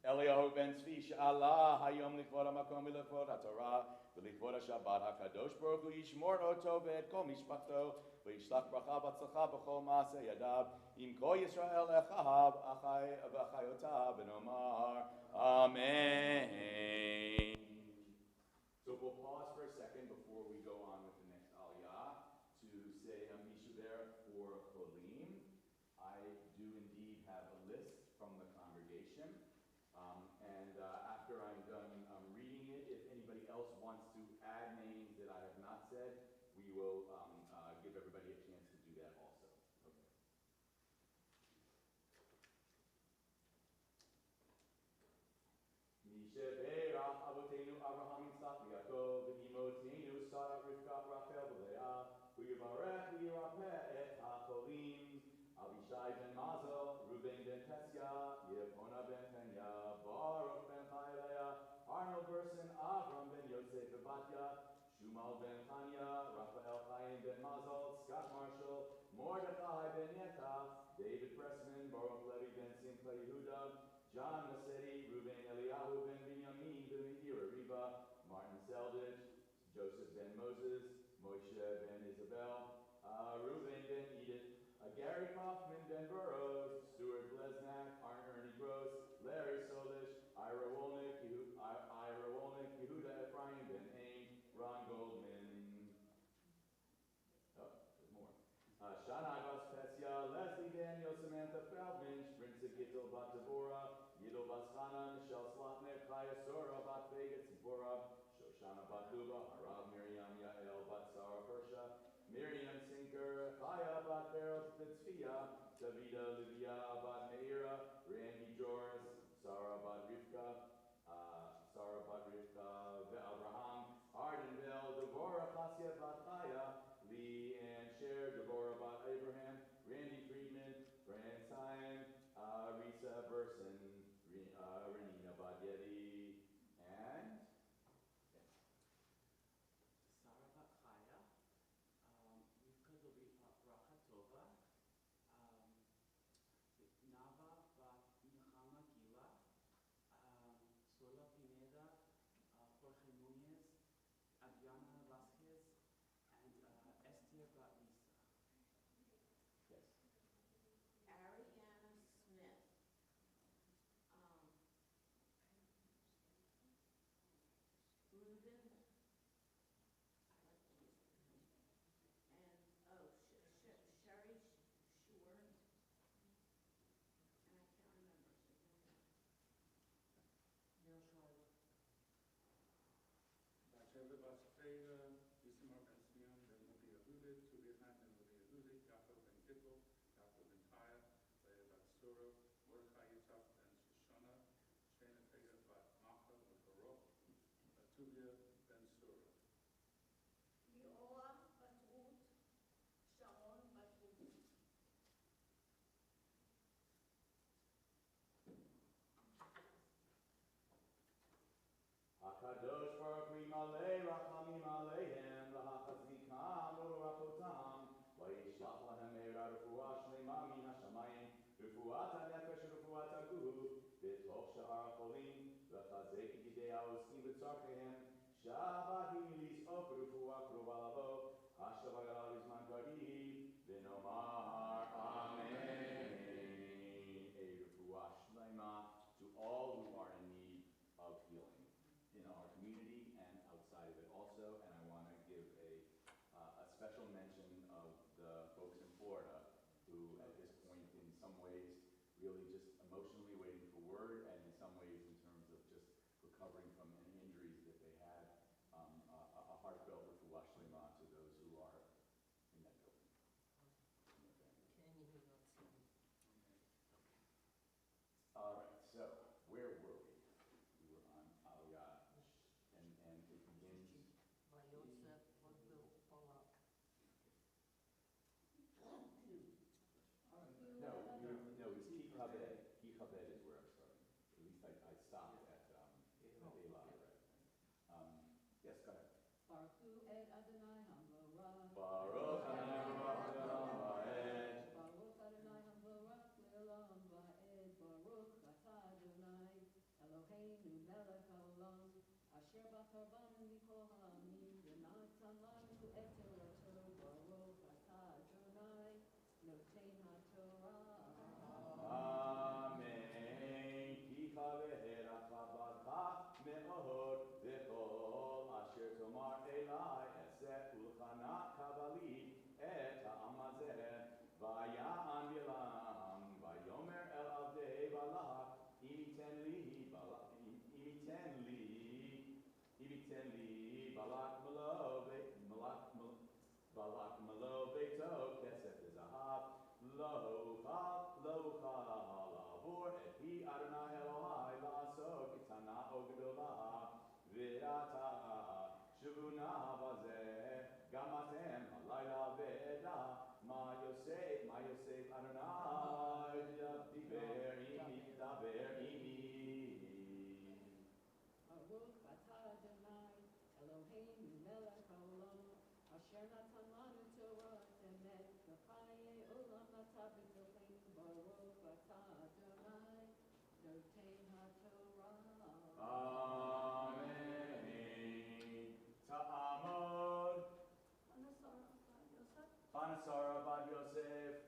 Eliyahu ben Tzvi she'allah hayom lichvod hamakom v'lichvod haTorah v'lichvod haShabbat HaKadosh Baruch Hu yishmor oto v'et kol mishpachto v'yishlach bracha v'tzlacha b'chol ma'aseh yadav im kol Yisrael echav v'achayotav v'nomar Amen. So we'll pause for a second before we go on with the next aliyah to say a Mishaberach for Cholim. I do indeed have a list from the congregation, and after I'm done reading it, if anybody else wants to add names that I have not said, we will give everybody a chance to do that also. Okay. Mishaberach Yirapeh et HaCholim, Avishai ben Mazel, Ruben ben Tesya, Yeponah ben Penya, Baruch ben Chayleah, Arnold Burson, Avram ben Yosef Bebatya, Shumal ben Tanya, Raphael Chaim ben Mazel, Scott Marshall, Mordechai ben Yeta, David Pressman, Baruch Levi ben Simcha Yehuda, John Massetti, Ruben Eliyahu ben Binyamin ben Mehira Riva, Martin Seldich, Joseph ben Moses, Moshe ben Isabel, Ruben ben Edith, Gary Kaufman ben Burrows, Stuart Blesnak, Ernie Gross, Larry Solish, Ira Wolnick, Yehuda Ephraim ben Ain, Ron Goldman. Oh, there's more. Shana Bas Pesya, Leslie Daniel, Samantha Feldman, Shrinza Gittel Bat Devorah, Yidel Bas Chana, Michelle Slotnick, Chaya Sora Bat Vega Tzipora, Shoshana Bat Luba, Harav Miriam Yael Bat Sarah Persha, Miriam Sinker, Chaya Bat Beryl Tzvia, Davida Livia Bat Meira, Randy Joris, Sarah Bat Rivka, Abraham, Ardenville, Devorah Chasya Bat Chaya, Lee and Cher, Devorah Bat Abraham, Randy Friedman, Fran Simon, Risa Burson, Renina Bat Yeti, and Sarah Bat Chaya, Rivka Dorifa Bracha Tova, Nava Bat Nechama Gila, Sola Pineda, Jorge Nunez, Adriana Vasquez, and Esther Bat Lisa. yes. Ariana Smith. Ruben, I like to use the name. And, Sherry Short. And I can't remember, so help me. Neil Schreiber. Batsheva Bas Freda, Isamar ben Simeon ben Levi Yehudit, Tuvia Chaim ben Levi Yehudit, Yaakov ben Gittel, Yaakov ben Chaya, Leah bat Sura, Mordechai Yitzhak ben Shoshana, Shana Fega bat Macha ben Baruch, Tuvia ben Sura. Leola Batut, Sharon Batut. HaKadosh Baruch Hu Malei Rachamim Aleihem V'Hachazikam U'Rachotam V'Yishlach Lahem Meira Refuah Shlema Min HaShamayim Refuat HaNefesh Refuat HaGuf B'Toch Sha'ar HaCholim V'Chazek Yidei HaOskim B'Tzarkehem Shabbat Hilis Ok Refuah Krova Lavo Hashavagala Bizman Karib V'Nomar Amen. A Refuah Shlema to all who are in need of healing in our community and outside of it also. And I want to give a special mention of the folks in Florida who at this point in some ways really just emotionally waiting for word, and in some ways in terms of just recovering from any injuries that they had, a heartfelt refuah shlema to those who are in that building. All right, so where were we? We were on Aliyah, and it begins. No, it's Ki Chaved. Ki Chaved is where I'm starting. At least I stopped at Elah, right? Yes, go ahead. Baruch et Adonai Hamorach. Baruch Adonai Va'ed. Baruch Adonai Hamorach le'olam va'ed. Baruch atah Adonai Eloheinu melech haolam. Asher bachar banu mikol ha'amim v'natan lanu et Torato. Baruch atah Adonai noten haTorah. Amen. Ki Chaved Achavadcha Me'od V'chol Asher Tomar Elai Eseh Ulchana Kabali Et Ha'amazeh Vaya'an Bilam Vayomer El Avdei Balak Imiten li Balak Balak Malo Beito Kesef Zahav Lo Lavor Et Hi Adonai Elohai La'asok Kitana Ogdolah V'ata Shavuna Vazeh Gamatem Halayla Ve'eda Asher natan lanu Torah temet v'chaye olam nata b'tocheinu baruch atah Adonai noten haTorah. Amen. Ta'amod. Chanasara Bad Yosef.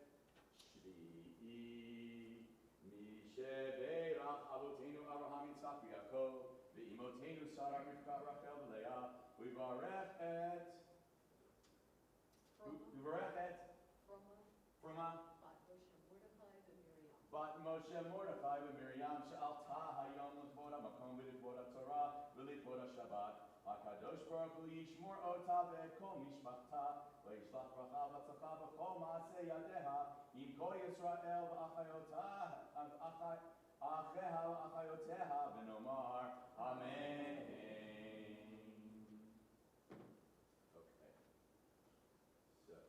Shvi'i. Misheberach Avotenu Avraham Yitzchak v'Yaakov v'imotenu Sarah Rivka Rachel v'Leah u'yivarech et Fruma Bat Moshe Mordechai v'Miriam she'alta hayom l'kvod hamakom v'likvod haTorah v'likvod haShabbat HaKadosh Baruch Hu yishmor ota ve'et kol mishpachta v'yishlach bracha v'tzlacha b'chol ma'aseh yadeha im kol Yisrael v'achayotah Acheha v'achayoteha v'nomar Amen. Okay. So.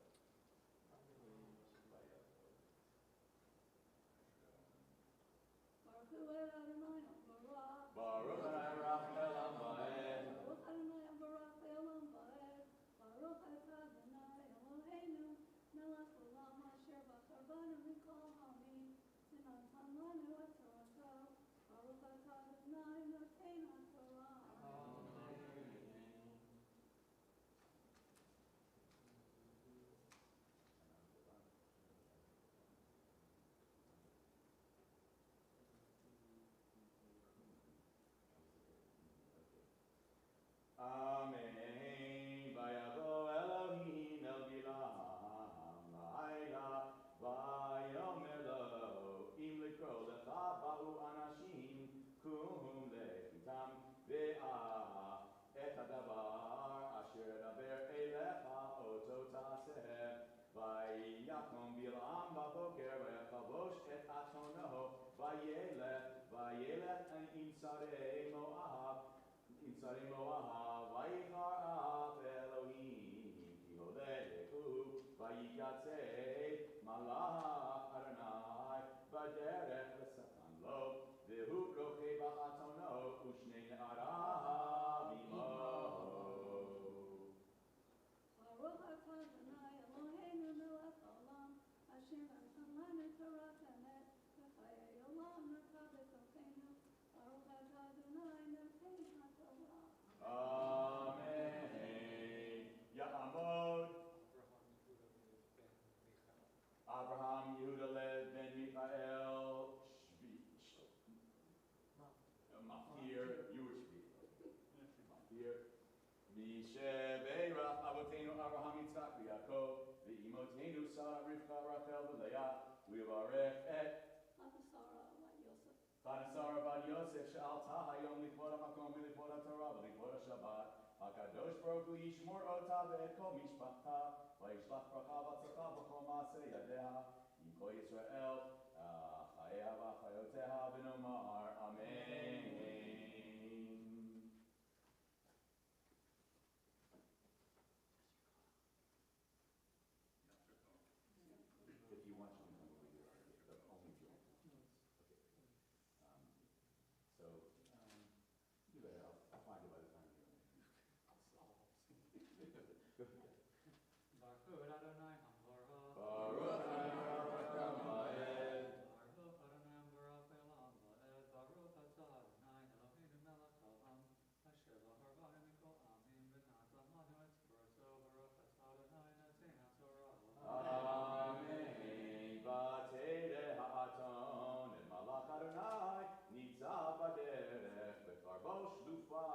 Baruch Hu Adonai Baruch. Baruch Adonai Elam Ba'ed. Baruch Adonai Baruch Elam Ba'ed. Baruch atah Adonai Eloheinu melech olam asher bachar banu mikol ha'amim v'natan lanu et Torato. Baruch atah Adonai noten haTorah. Amen. Vayavo Elohim el Bilam Laila Vayomer lo im likro lecha ba'u anashim kuhum lechitam ve'ah et hadavar asher daber elecha oto taseh Vayakom Bilam baboker vayachavosh et atono vayelech im sarei Moab Insari Moaha, Vayicharav Elohim, Ki holehu, Vayikatzei, Malach Adonai, Baderech V'satan lo, V'hu rochei ba'atono, U'shnei ne'arav imo. Baruch atah Adonai Eloheinu melech olam asher natan lanu Torah temet v'chayei olam nata b'tocheinu. Baruch atah Adonai noten haTorah. Amen. Ya'amod. Abraham Yehuda ben Michael. Mafir. You were Shvi. Mafir. Misheberach Avotenu Avraham Yitzchak v'Yaakov v'imotenu Sarah Rivka Rachel v'Leah u'yivarech et Chanasara Bad Yosef she'alta hayom likvod hamakom v'likvod haTorah v'likvod haShabbat HaKadosh Baruch Hu yishmor ota ve'et kol mishpachta v'yishlach bracha v'tzlacha b'chol ma'aseh yadeha im kol Yisrael chayeha v'achayoteha v'nomar Amen. If you want, you can come over here. But only if you want. Okay. You better. I'll find it by the time you're in. Baruch Adonai Hamorah. Baruch Adonai Ba'ed. Baruch Adonai Baruch Elam Ba'ed. Baruch atah Adonai Eloheinu melech haolam asher bachar banu mikol ha'amim v'natan lanu et Torato. Baruch atah Adonai noten haTorah. Amen. Vatele ha'aton et malach Adonai nitzav baderech v'karbosh lufa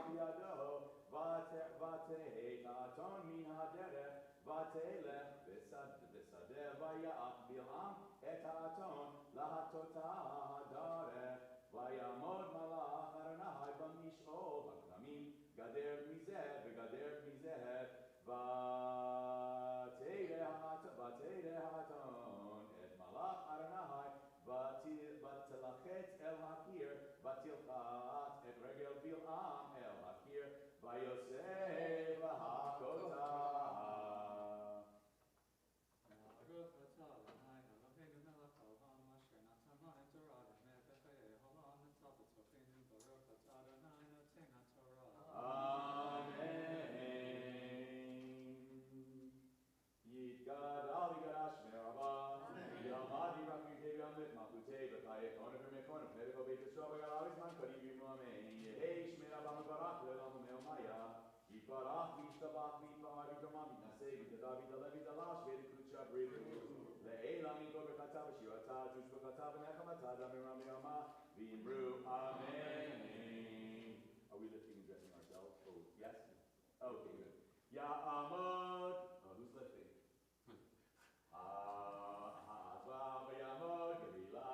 biyado vateh ha'aton min haderech vatelech v'sadeh vayach Bilam et ha'aton lahatotah hadarech vayamod malach Adonai b'mish'ol ha'kramim gader mizeh v'gader mizeh Vatele ha'aton et malach Adonai v'tilachet el hakir v'tilchat et regel Bilam el hakir v'yosef ha'kotah. Baruch atah Adonai Eloheinu melech haolam asher natan lanu Torah temet v'chayei olam nata b'tocheinu. Baruch atah Adonai noten haTorah. Amen. Gadali Gadash Meraba, Yamadi Rafi Deviam Lit Makute, Bakaya Kona Vermekona, Medical Baker Strava Gadalis Man, Kadi Bimame, Yesh Merabam Barak, Lelam Meomaya, Iparach, Vistabach, Vipari Domami, Nase, Vidadavi, the Levi, the Lash, Vedikucha, Bridu, Le'elam, Iko Bekatav, Shiwata, Jush Bekatav, Nakamata, Damirami Ama, Vimbru, Amen. Are we lifting and dressing ourselves? Oh, yes? Okay, good. Ya'amod. Who's lifting? Baba Yamod, Gavila.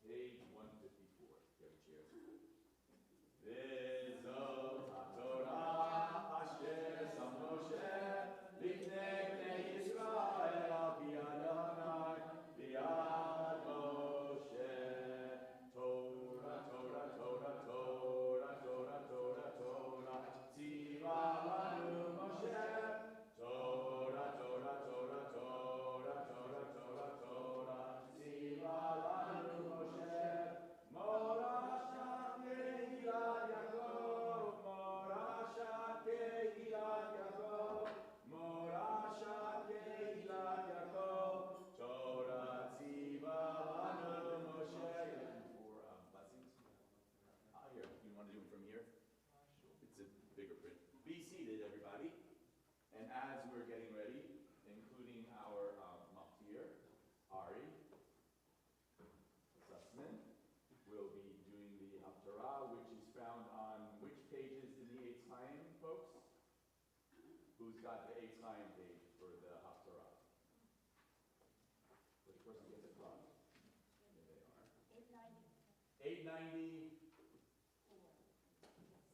Page 154. Grab a chair. Vizot HaTorah Asher Sam Moshe Lifnei Bnei Yisrael Al Pi Adonai B'yad Moshe. Torah, Torah, Torah, Torah, Torah, Torah, Torah, Tzivah lanu Moshe. Torah, Torah, Torah, Torah, Torah, Torah, Torah, Tzivah lanu Moshe. Morashat Kehillat Yaakov, Morashat Kehillat Yaakov, Morashat Kehillat Yaakov, Torah Tzivah lanu Moshe. For blessings. Here, you want to do them from here? It's a bigger print. Be seated, everybody. And as we're getting ready, including our Maftir, Ari, Sussman, will be doing the Haftarah, which is found on which pages in the Eitz Chaim, folks? Who's got the Eitz Chaim page for the Haftarah? Which person gets it from? There they are. 890.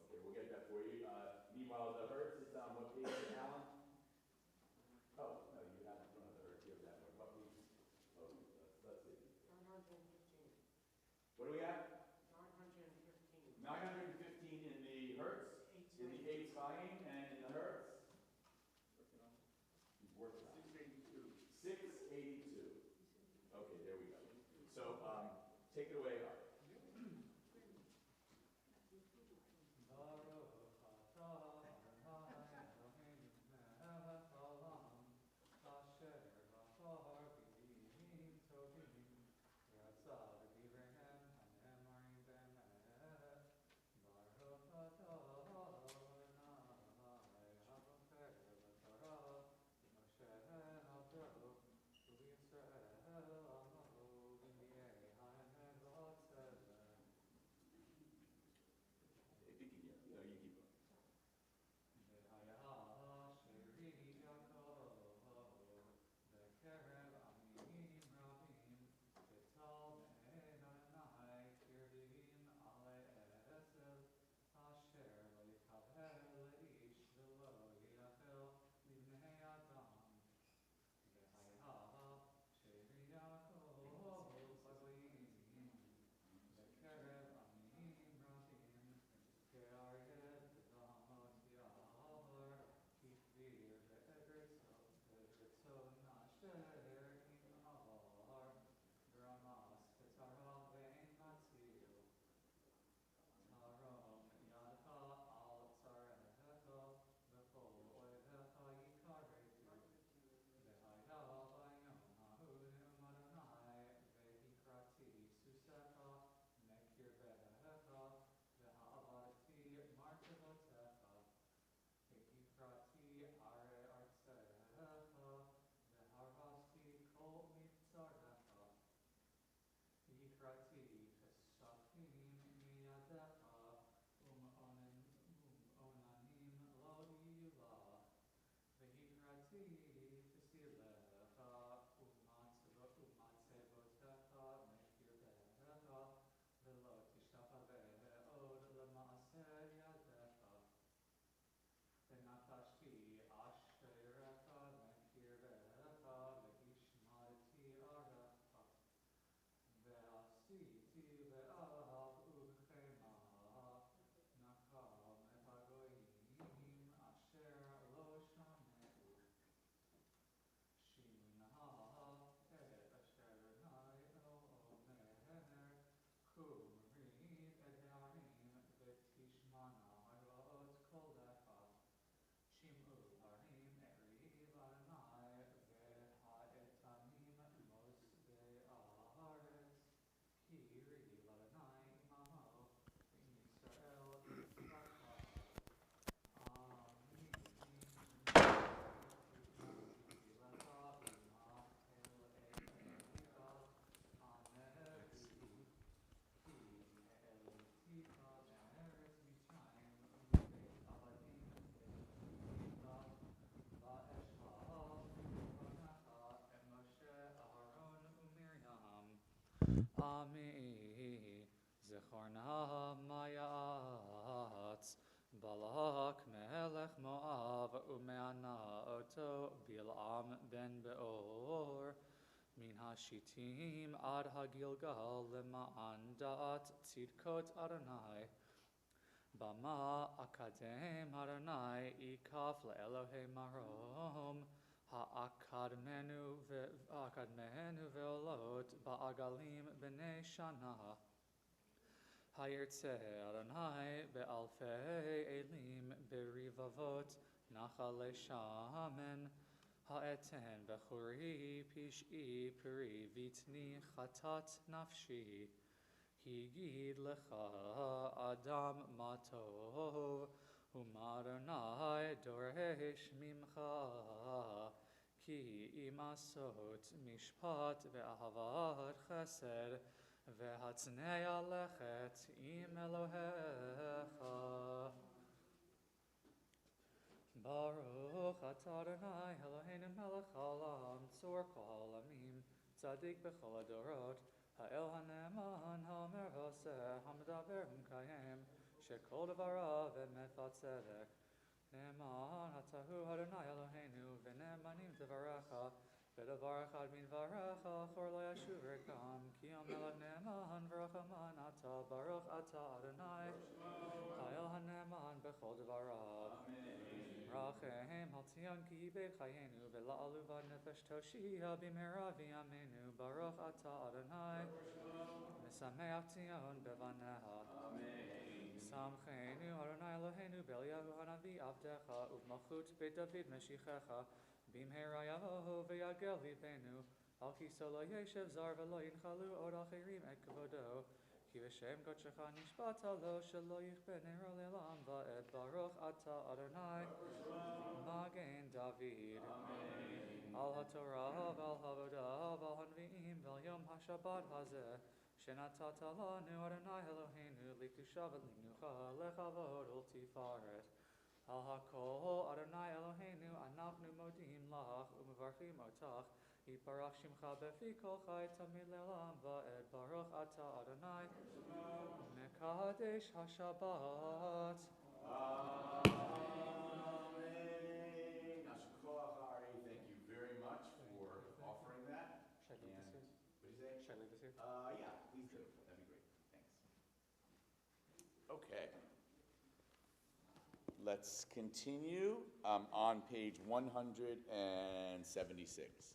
Okay, we'll get that for you. Meanwhile, the Hertz is on what page, Alan? Oh, no, you don't have the Hertz. You have that one. What page? Oh, let's see. 915. What do we got? 915. 915 in the Hertz, in the Eitz Chaim, and in the Hertz. Working on it. He's working on it. 682. 682. Okay, there we go. So, take it away, Art. Moshe Ami Zechorna Mayatz Balak Melech Moav Umeana Oto Bilam Ben Beor Min Hashitim Ad Hagilgal Lema'an Da'at Tzidkot Adonai Bama Akadem Adonai Ikaf LeElohei Marom Ha'akadmenu ve'olot ba'agalim b'nei shana Hayirtzeh Adonai be'alfei elim berivavot nachale shamen Ha'eten bechuri pish'i peri vitni chatat nafshi Higid lecha Adam matov Umadonai doresh mimcha Ki imasot mishpat ve'ahavat chesed ve'hatznei alechet im Elohecha Baruch atah Adonai Eloheinu melech haolam tzor kol ha'olamim tzadik b'chol hadorot ha'el ha'ne'eman ha'omer v'oseh ha'medaber u'mkayem shekol devarav emet v'tzedek Ne'eman atahu Adonai Eloheinu v'ne'emanim devarecha v'devar echad min dvarecha chor lo yashuv rikam ki hamelech ne'eman v'rachaman atah baruch atah Adonai ha'el ha'ne'eman b'chol devarav Rachem al Tzion ki yibed chayenu v'la'alu v'nefesh toshia b'mehera v'yamenu baruch atah Adonai Mesameach Tzion bevaneha Samchenu Adonai Eloheinu b'Eliyahu hanavi avdecha uv'malchut beit David meshichecha b'mehera yavo v'yagel libenu al kiso lo yeshev zar v'lo yinchalu od achirim et kavodo ki v'shem kodshecha nishbata lo shelo yichben nero le'olam va'ed baruch atah Adonai Magen David Al HaTorah v'al Havodah v'al Hanvi'im v'al Yom HaShabbat hazeh Shenatata lanu Adonai Eloheinu likusha v'linucha lechavod ultifaret Al HaKol Adonai Eloheinu anachnu modim lach u'mevarchim otach Yiparach shimcha befi kol chai tamid le'olam va'ed baruch atah Adonai Mekadesh HaShabbat Thank you very much for offering that. Should I leave this here? What did you say? Should I leave this here? Yeah, please do. That'd be great. Thanks. Okay. Let's continue on page 176.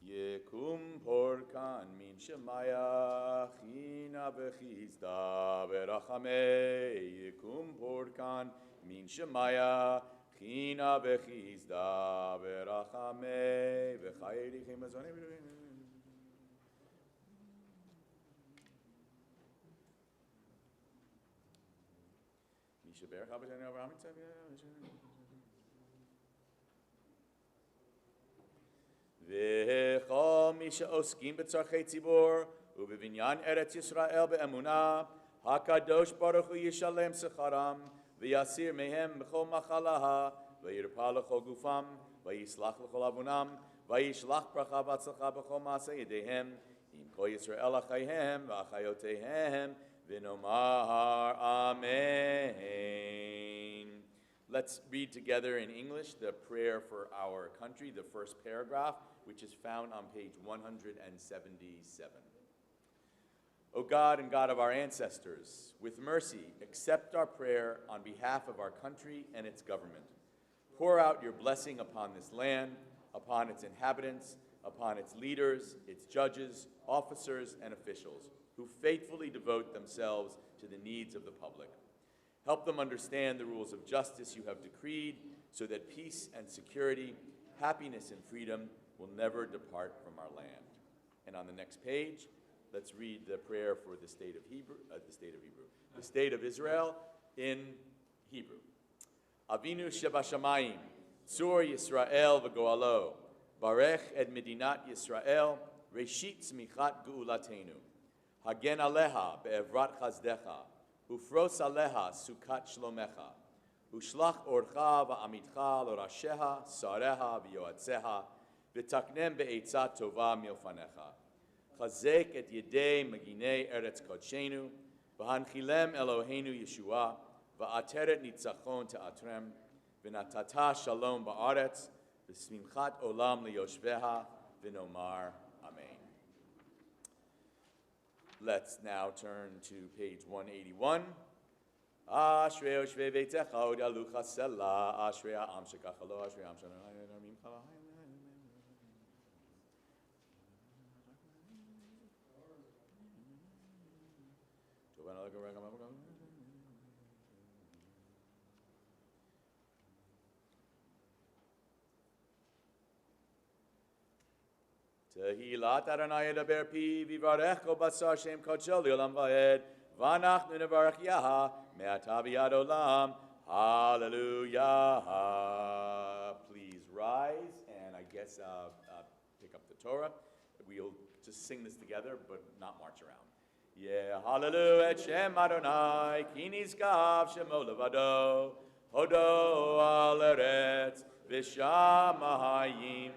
Yekum porkan min shemaya china v'chizda v'rachamei Yekum porkan min shemaya china v'chizda v'rachamei v'chayirichem azonei Mishaber chabazani Avraham Yitzhak V'chol mi she'oskim b'tzarchei tzibor u'b'vinyan Eretz Yisrael be'emunah HaKadosh Baruch Hu yishalem secharam v'yasir mehem b'chol machalaha v'yirpa l'chol gufam v'yislach l'chol avunam v'yishlach bracha v'atzlacha b'chol ma'aseh yedehem im kol Yisrael achayhem v'achayoteihem v'nomar amen. Let's read together in English the prayer for our country, the first paragraph, which is found on page 177. O God and God of our ancestors, with mercy, accept our prayer on behalf of our country and its government. Pour out your blessing upon this land, upon its inhabitants, upon its leaders, its judges, officers, and officials, who faithfully devote themselves to the needs of the public. Help them understand the rules of justice you have decreed, so that peace and security, happiness and freedom will never depart from our land. And on the next page, let's read the prayer for the state of Israel in Hebrew. Avinu Shebashamayim, Tzur Yisrael v'goalo, Barech et Medinat Yisrael, Reshit Tzmichat Geulatenu, Hagen Aleha be'evrat chazdecha, Ufros Aleha Sukat Shlomecha, Ushlach Orcha va'amitcha lorasheha, Sareha v'yoatzeha, V'taknem be'etzat tova milfanecha. Chazek et yedei maginei eretz kodshenu, v'hanchilem Eloheinu Yeshua, v'ateret nitzachon te'atrem, v'natata shalom ba'aretz, v'smimchat olam liyoshveha, v'nomar amen. Let's now turn to page 181. Ashrei Yoshvei Beitecha Od Alucha Sela, Ashrei Ha'am Shekachalo, Ashrei Ha'am Shanarayim Chalayim. Tehilat Adonai Edaber Pi Vivarech Kol Basar Shem Kodsho L'Olam Va'ed V'anachnu Nevarech Yaha Me'ata V'yad Olam. Hallelujah. Please rise and I guess pick up the Torah. We'll just sing this together but not march around. Yeah, hallelujah, et Shem Adonai, ki nizkav shemo levado, hodo al eretz, v'shamayim,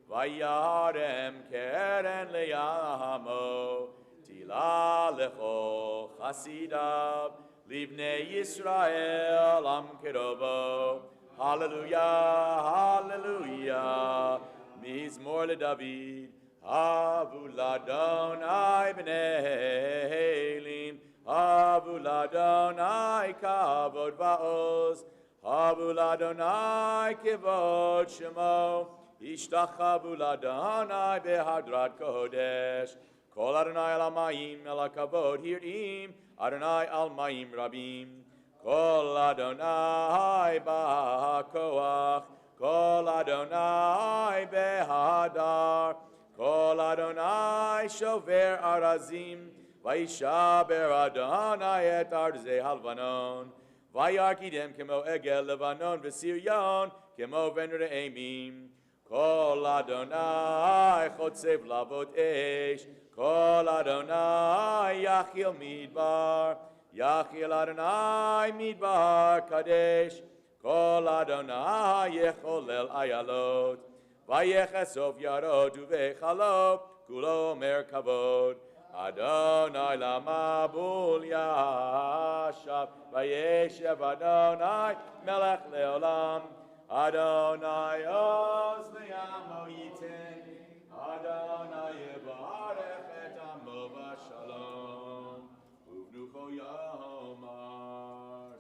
vayarem keren leyamo, tila lecho chasidav, livnei Yisrael am kerovo. Hallelujah, hallelujah, mizmor leDavid. Havu ladonai b'nei Elim, havu ladonai kavod va'oz, havu ladonai kivod shemo, ishtachavu ladonai behadrat kodesh, kol Adonai al mayim el hakavod hirim, Adonai al mayim rabim, kol Adonai ba'koach, kol Adonai behadar, Kol Adonai shover arazim, vayishaber Adonai et arzei halvanon, vayarkidem kemo egel levanon v'siryon kemo ven re'emim. Kol Adonai chotzev lavot esh, Kol Adonai yachil midbar, yachil Adonai midbar kadesh, Kol Adonai yecholel ayalot. Vayechesov yarod uvechalo, kulo mer kavod. Adonai lamabul yashav, vayeshev Adonai melech leolam. Adonai oz liyamo yiten, Adonai yevarech et amo v'shalom, uvnucho yomar.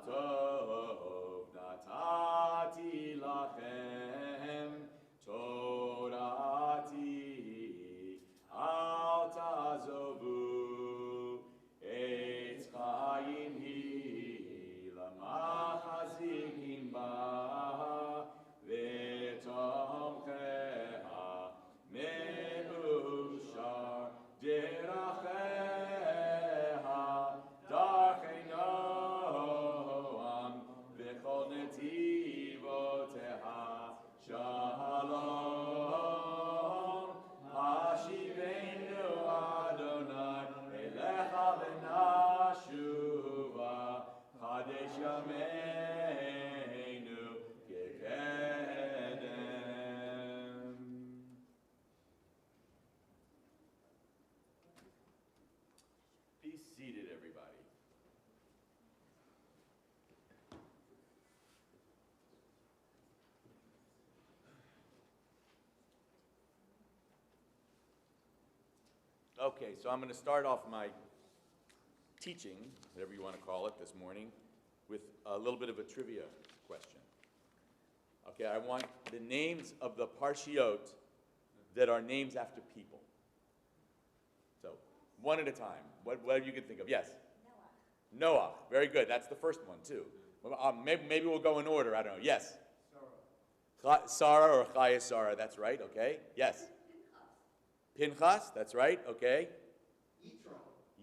Tov natati lachem Torati al tazovu Eitz chayim hi lamachazikim ba v'tomcheha meushar deracheha darchei noam v'chol netivoteha shalom hashivenu Adonai elecha v'nashuva chadesh yameinu kekedem. Be seated, everybody. Okay, so I'm going to start off my teaching, whatever you want to call it, this morning, with a little bit of a trivia question. Okay, I want the names of the parshiot that are names after people. So, one at a time. Whatever you can think of. Yes? Noah. Very good. That's the first one, too. Maybe we'll go in order. I don't know. Yes? Sarah or Chaya Sarah. That's right. Okay. Yes? Pinchas. That's right. Okay.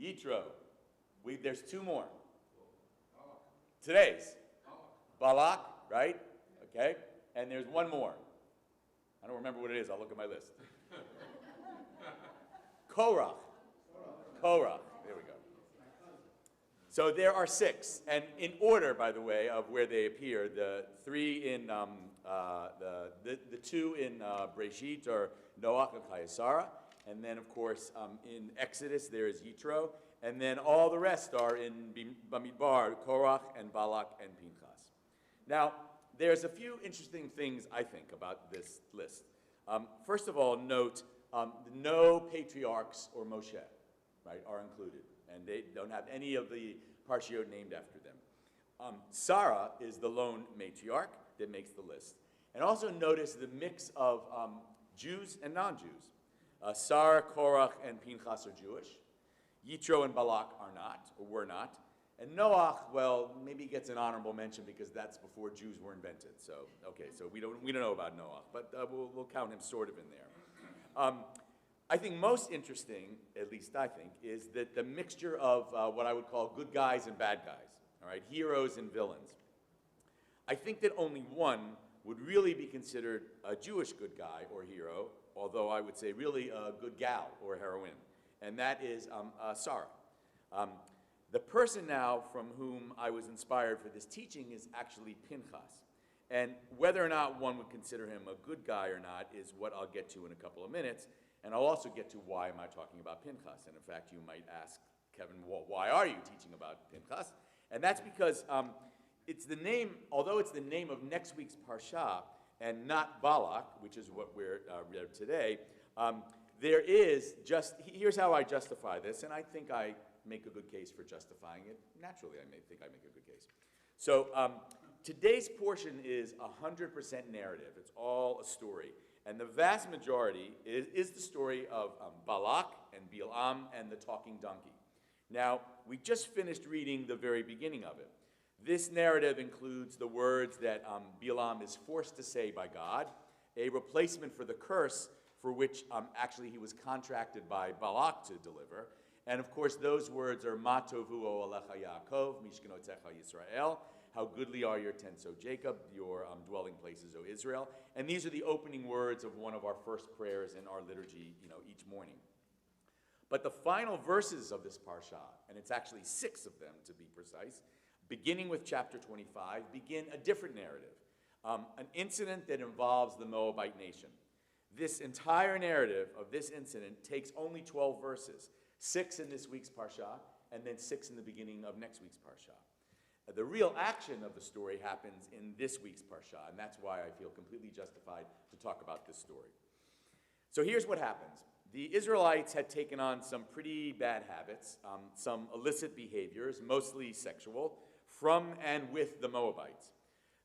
Yitro. There's two more. Today's. Balak. Right? Okay. And there's one more. I don't remember what it is. I'll look at my list. Korach. Korach. There we go. So there are 6, and in order, by the way, of where they appear, the 3 in the 2 in Breshit are Noach and Chayesara, and then of course in Exodus there is Yitro, and then all the rest are in Bamidbar, Korach and Balak and Pinchas. Now, there's a few interesting things I think about this list. First of all, note no patriarchs or Moshe, right, are included, and they don't have any of the parshiot named after them. Sarah is the lone matriarch that makes the list. And also notice the mix of Jews and non-Jews. Sarah, Korach, and Pinchas are Jewish. Yitro and Balak are not, or were not. And Noach, well, maybe gets an honorable mention because that's before Jews were invented. So, okay, so we don't know about Noach, but we'll count him sort of in there. I think most interesting, at least I think, is that the mixture of what I would call good guys and bad guys, all right, heroes and villains. I think that only one would really be considered a Jewish good guy or hero, although I would say really a good gal or heroine, and that is Sarah. The person now from whom I was inspired for this teaching is actually Pinchas. And whether or not one would consider him a good guy or not is what I'll get to in a couple of minutes. And I'll also get to why am I talking about Pinchas. And in fact, you might ask, Kevin, well, why are you teaching about Pinchas? And that's because it's the name, although it's the name of next week's Parsha and not Balak, which is what we're read today, there is just, here's how I justify this, and I think I make a good case for justifying it. Naturally, I think I make a good case. So today's portion is 100% narrative. It's all a story. And the vast majority is the story of Balak and Bilam and the talking donkey. Now, we just finished reading the very beginning of it. This narrative includes the words that Bilam is forced to say by God, a replacement for the curse for which actually he was contracted by Balak to deliver. And of course, those words are Ma tovu o alecha Yaakov, mishkenotecha Yisrael. How goodly are your tents, O Jacob, your dwelling places, O Israel. And these are the opening words of one of our first prayers in our liturgy, each morning. But the final verses of this parsha, and it's actually 6 of them to be precise, beginning with chapter 25, begin a different narrative, an incident that involves the Moabite nation. This entire narrative of this incident takes only 12 verses, 6 in this week's parsha, and then 6 in the beginning of next week's parsha. The real action of the story happens in this week's parsha, and that's why I feel completely justified to talk about this story. So here's what happens. The Israelites had taken on some pretty bad habits, some illicit behaviors, mostly sexual, from and with the Moabites.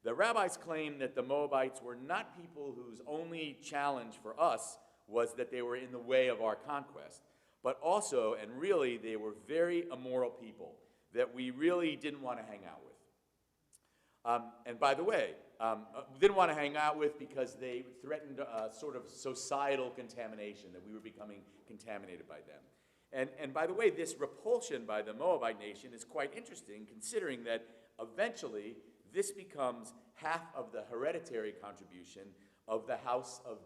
The rabbis claim that the Moabites were not people whose only challenge for us was that they were in the way of our conquest, but also, and really, they were very immoral people that we really didn't want to hang out with. And by the way, didn't want to hang out with because they threatened sort of societal contamination, that we were becoming contaminated by them. And by the way, this repulsion by the Moabite nation is quite interesting, considering that eventually this becomes half of the hereditary contribution of the house of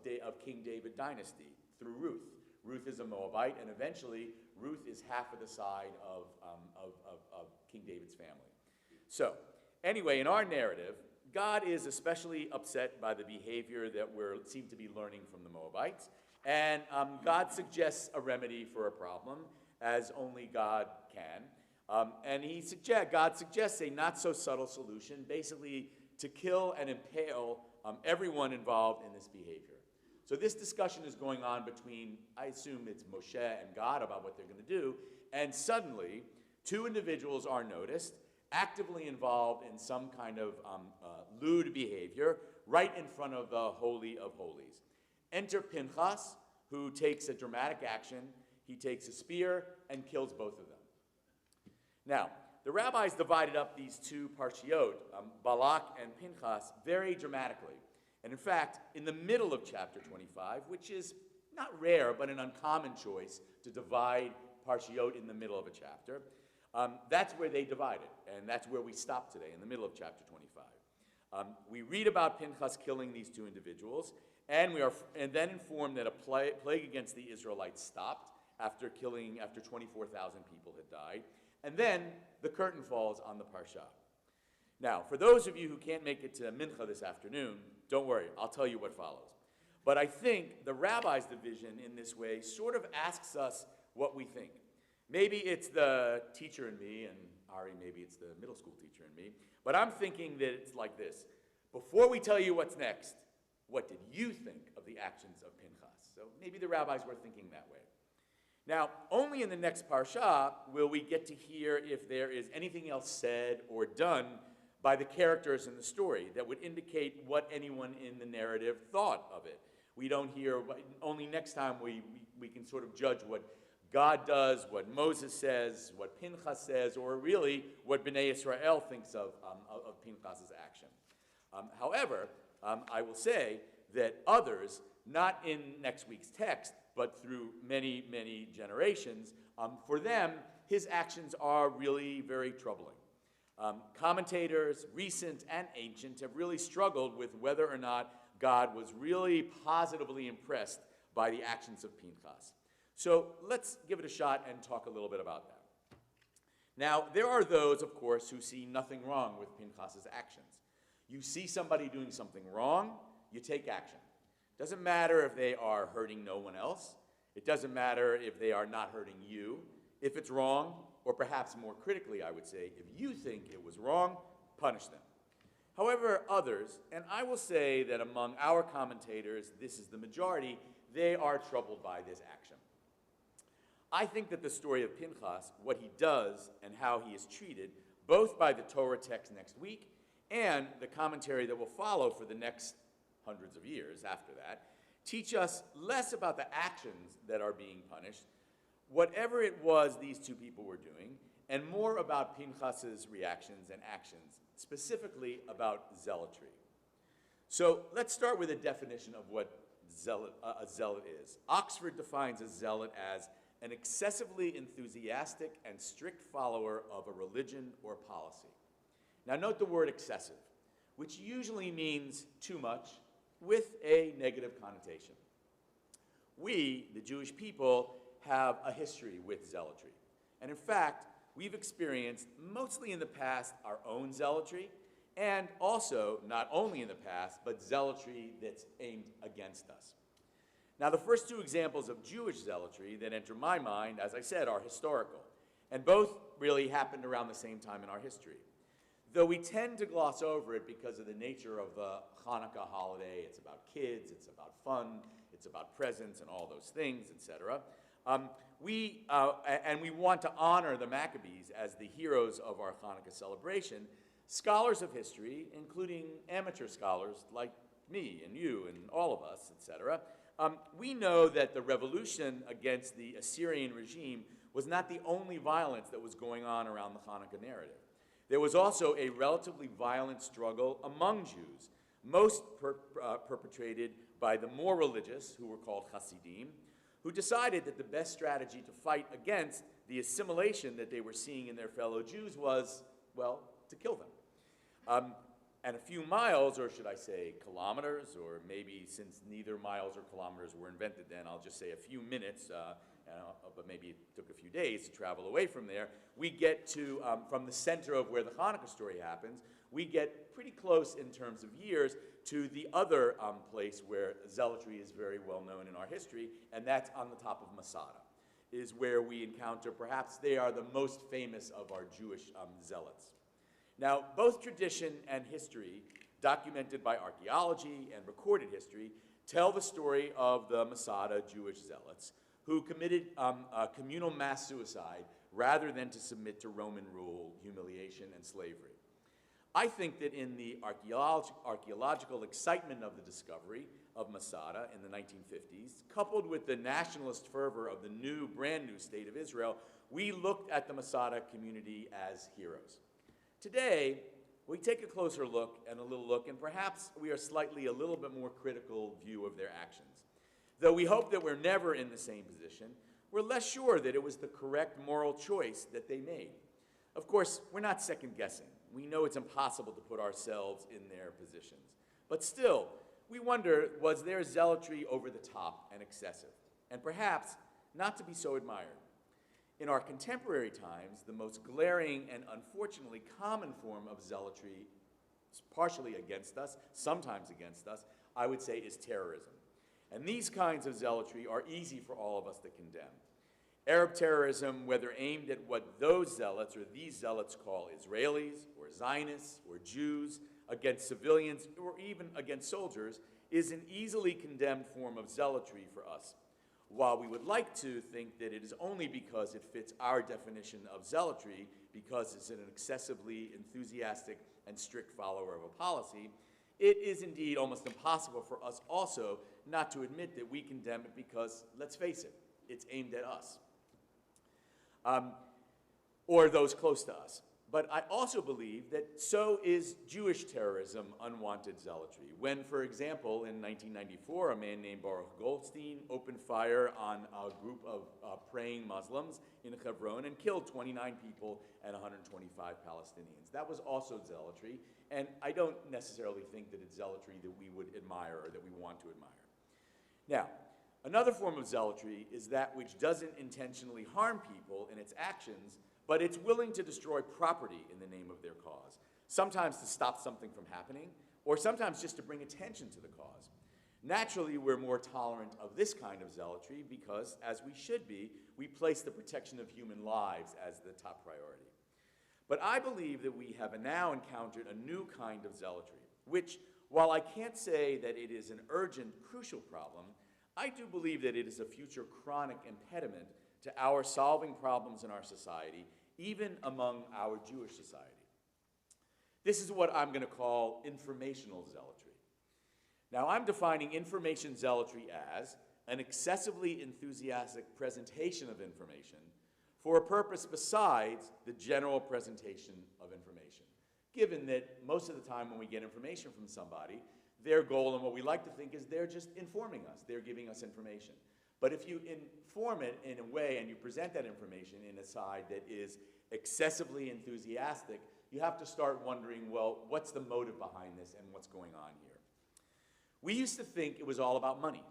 King David dynasty through Ruth. Ruth is a Moabite, and eventually Ruth is half of the side of King David's family. So, anyway, in our narrative, God is especially upset by the behavior that we seem to be learning from the Moabites, and God suggests a remedy for a problem, as only God can. And God suggests a not-so-subtle solution, basically to kill and impale everyone involved in this behavior. So this discussion is going on between, I assume it's Moshe and God about what they're going to do, and suddenly 2 individuals are noticed, actively involved in some kind of lewd behavior, right in front of the Holy of Holies. Enter Pinchas, who takes a dramatic action. He takes a spear and kills both of them. Now, the rabbis divided up these 2 parshiot, Balak and Pinchas, very dramatically. And in fact, in the middle of chapter 25, which is not rare, but an uncommon choice to divide parshiot in the middle of a chapter, that's where they divide it, and that's where we stop today, in the middle of chapter 25. We read about Pinchas killing these 2 individuals, and we are then informed that a plague against the Israelites stopped after 24,000 people had died. And then the curtain falls on the Parsha. Now, for those of you who can't make it to Mincha this afternoon, don't worry, I'll tell you what follows. But I think the rabbi's division in this way sort of asks us what we think. Maybe it's the teacher in me, and Ari, maybe it's the middle school teacher in me, but I'm thinking that it's like this. Before we tell you what's next, what did you think of the actions of Pinchas? So maybe the rabbis were thinking that way. Now, only in the next parsha will we get to hear if there is anything else said or done by the characters in the story that would indicate what anyone in the narrative thought of it. We don't hear, only next time we can sort of judge what God does, what Moses says, what Pinchas says, or really what Bnei Israel thinks of Pinchas' action. However, I will say that others, not in next week's text, but through many, many generations, for them, his actions are really very troubling. Commentators, recent and ancient, have really struggled with whether or not God was really positively impressed by the actions of Pinchas. So let's give it a shot and talk a little bit about that. Now, there are those, of course, who see nothing wrong with Pinchas' actions. You see somebody doing something wrong, you take action. Doesn't matter if they are hurting no one else. It doesn't matter if they are not hurting you. If it's wrong, or perhaps more critically, I would say, if you think it was wrong, punish them. However, others, and I will say that among our commentators, this is the majority, they are troubled by this action. I think that the story of Pinchas, what he does and how he is treated, both by the Torah text next week and the commentary that will follow for the next hundreds of years after that, teach us less about the actions that are being punished, whatever it was these two people were doing, and more about Pinchas' reactions and actions, specifically about zealotry. So let's start with a definition of what a zealot is. Oxford defines a zealot as an excessively enthusiastic and strict follower of a religion or policy. Now note the word excessive, which usually means too much with a negative connotation. We, the Jewish people, have a history with zealotry. And in fact, we've experienced, mostly in the past, our own zealotry, and also, not only in the past, but zealotry that's aimed against us. Now, the first two examples of Jewish zealotry that enter my mind, as I said, are historical, and both really happened around the same time in our history. Though we tend to gloss over it because of the nature of the Hanukkah holiday, it's about kids, it's about fun, it's about presents and all those things, etc. We want to honor the Maccabees as the heroes of our Hanukkah celebration. Scholars of history, including amateur scholars like me and you and all of us, etc., we know that the revolution against the Assyrian regime was not the only violence that was going on around the Hanukkah narrative. There was also a relatively violent struggle among Jews, most perpetrated by the more religious, who were called Hasidim, who decided that the best strategy to fight against the assimilation that they were seeing in their fellow Jews was, well, to kill them. And a few miles, or should I say kilometers, or maybe since neither miles or kilometers were invented then, I'll just say a few minutes, but maybe it took a few days to travel away from there, we get to, from the center of where the Hanukkah story happens, we get pretty close in terms of years to the other place where zealotry is very well known in our history, and that's on the top of Masada, is where we encounter, perhaps they are the most famous of our Jewish zealots. Now, both tradition and history, documented by archaeology and recorded history, tell the story of the Masada Jewish zealots who committed communal mass suicide rather than to submit to Roman rule, humiliation, and slavery. I think that in the archaeological excitement of the discovery of Masada in the 1950s, coupled with the nationalist fervor of the brand new state of Israel, we looked at the Masada community as heroes. Today, we take a closer look, and perhaps we are slightly a little bit more critical view of their actions. Though we hope that we're never in the same position, we're less sure that it was the correct moral choice that they made. Of course, we're not second-guessing. We know it's impossible to put ourselves in their positions. But still, we wonder, was their zealotry over the top and excessive, and perhaps not to be so admired? In our contemporary times, the most glaring and unfortunately common form of zealotry, partially against us, sometimes against us, I would say is terrorism. And these kinds of zealotry are easy for all of us to condemn. Arab terrorism, whether aimed at what those zealots or these zealots call Israelis or Zionists or Jews, against civilians or even against soldiers, is an easily condemned form of zealotry for us. While we would like to think that it is only because it fits our definition of zealotry, because it's an excessively enthusiastic and strict follower of a policy, it is indeed almost impossible for us also not to admit that we condemn it because, let's face it, it's aimed at us. Or those close to us. But I also believe that so is Jewish terrorism unwanted zealotry. When, for example, in 1994, a man named Baruch Goldstein opened fire on a group of praying Muslims in Hebron and killed 29 people and 125 Palestinians. That was also zealotry, and I don't necessarily think that it's zealotry that we would admire or that we want to admire. Now, another form of zealotry is that which doesn't intentionally harm people in its actions, but it's willing to destroy property in the name of their cause, sometimes to stop something from happening, or sometimes just to bring attention to the cause. Naturally, we're more tolerant of this kind of zealotry because, as we should be, we place the protection of human lives as the top priority. But I believe that we have now encountered a new kind of zealotry, which, while I can't say that it is an urgent, crucial problem, I do believe that it is a future chronic impediment to our solving problems in our society, even among our Jewish society. This is what I'm going to call informational zealotry. Now, I'm defining information zealotry as an excessively enthusiastic presentation of information for a purpose besides the general presentation of information, given that most of the time when we get information from somebody, their goal and what we like to think is they're just informing us, they're giving us information. But if you inform it in a way and you present that information in a side that is excessively enthusiastic, you have to start wondering, well, what's the motive behind this and what's going on here? We used to think it was all about money.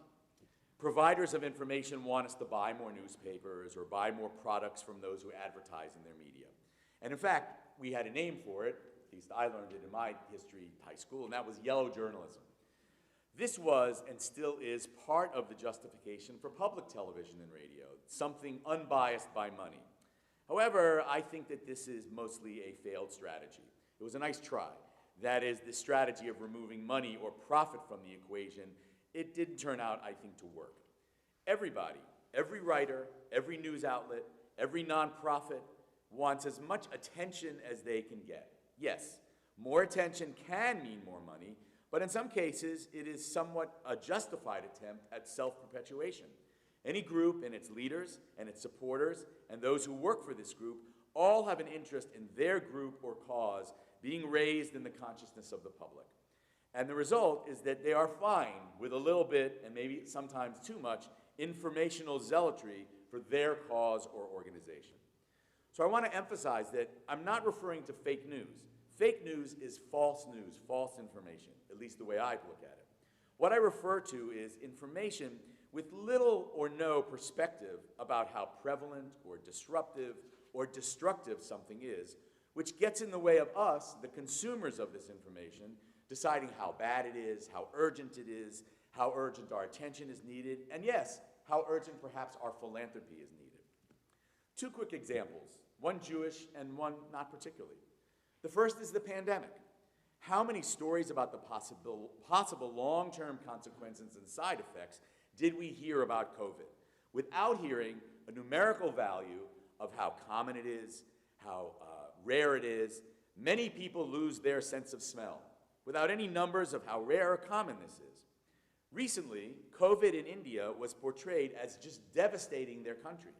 Providers of information want us to buy more newspapers or buy more products from those who advertise in their media. And in fact, we had a name for it, at least I learned it in my history high school, and that was yellow journalism. This was and still is part of the justification for public television and radio, something unbiased by money. However, I think that this is mostly a failed strategy. It was a nice try. That is, the strategy of removing money or profit from the equation, it didn't turn out, I think, to work. Everybody, every writer, every news outlet, every nonprofit wants as much attention as they can get. Yes, more attention can mean more money, but in some cases, it is somewhat a justified attempt at self-perpetuation. Any group and its leaders and its supporters and those who work for this group all have an interest in their group or cause being raised in the consciousness of the public. And the result is that they are fine with a little bit, and maybe sometimes too much, informational zealotry for their cause or organization. So I want to emphasize that I'm not referring to fake news. Fake news is false news, false information, at least the way I look at it. What I refer to is information with little or no perspective about how prevalent or disruptive or destructive something is, which gets in the way of us, the consumers of this information, deciding how bad it is, how urgent it is, how urgent our attention is needed, and yes, how urgent perhaps our philanthropy is needed. Two quick examples, one Jewish and one not particularly. The first is the pandemic. How many stories about the possible long-term consequences and side effects did we hear about COVID without hearing a numerical value of how common it is, how rare it is? Many people lose their sense of smell without any numbers of how rare or common this is. Recently, COVID in India was portrayed as just devastating their country.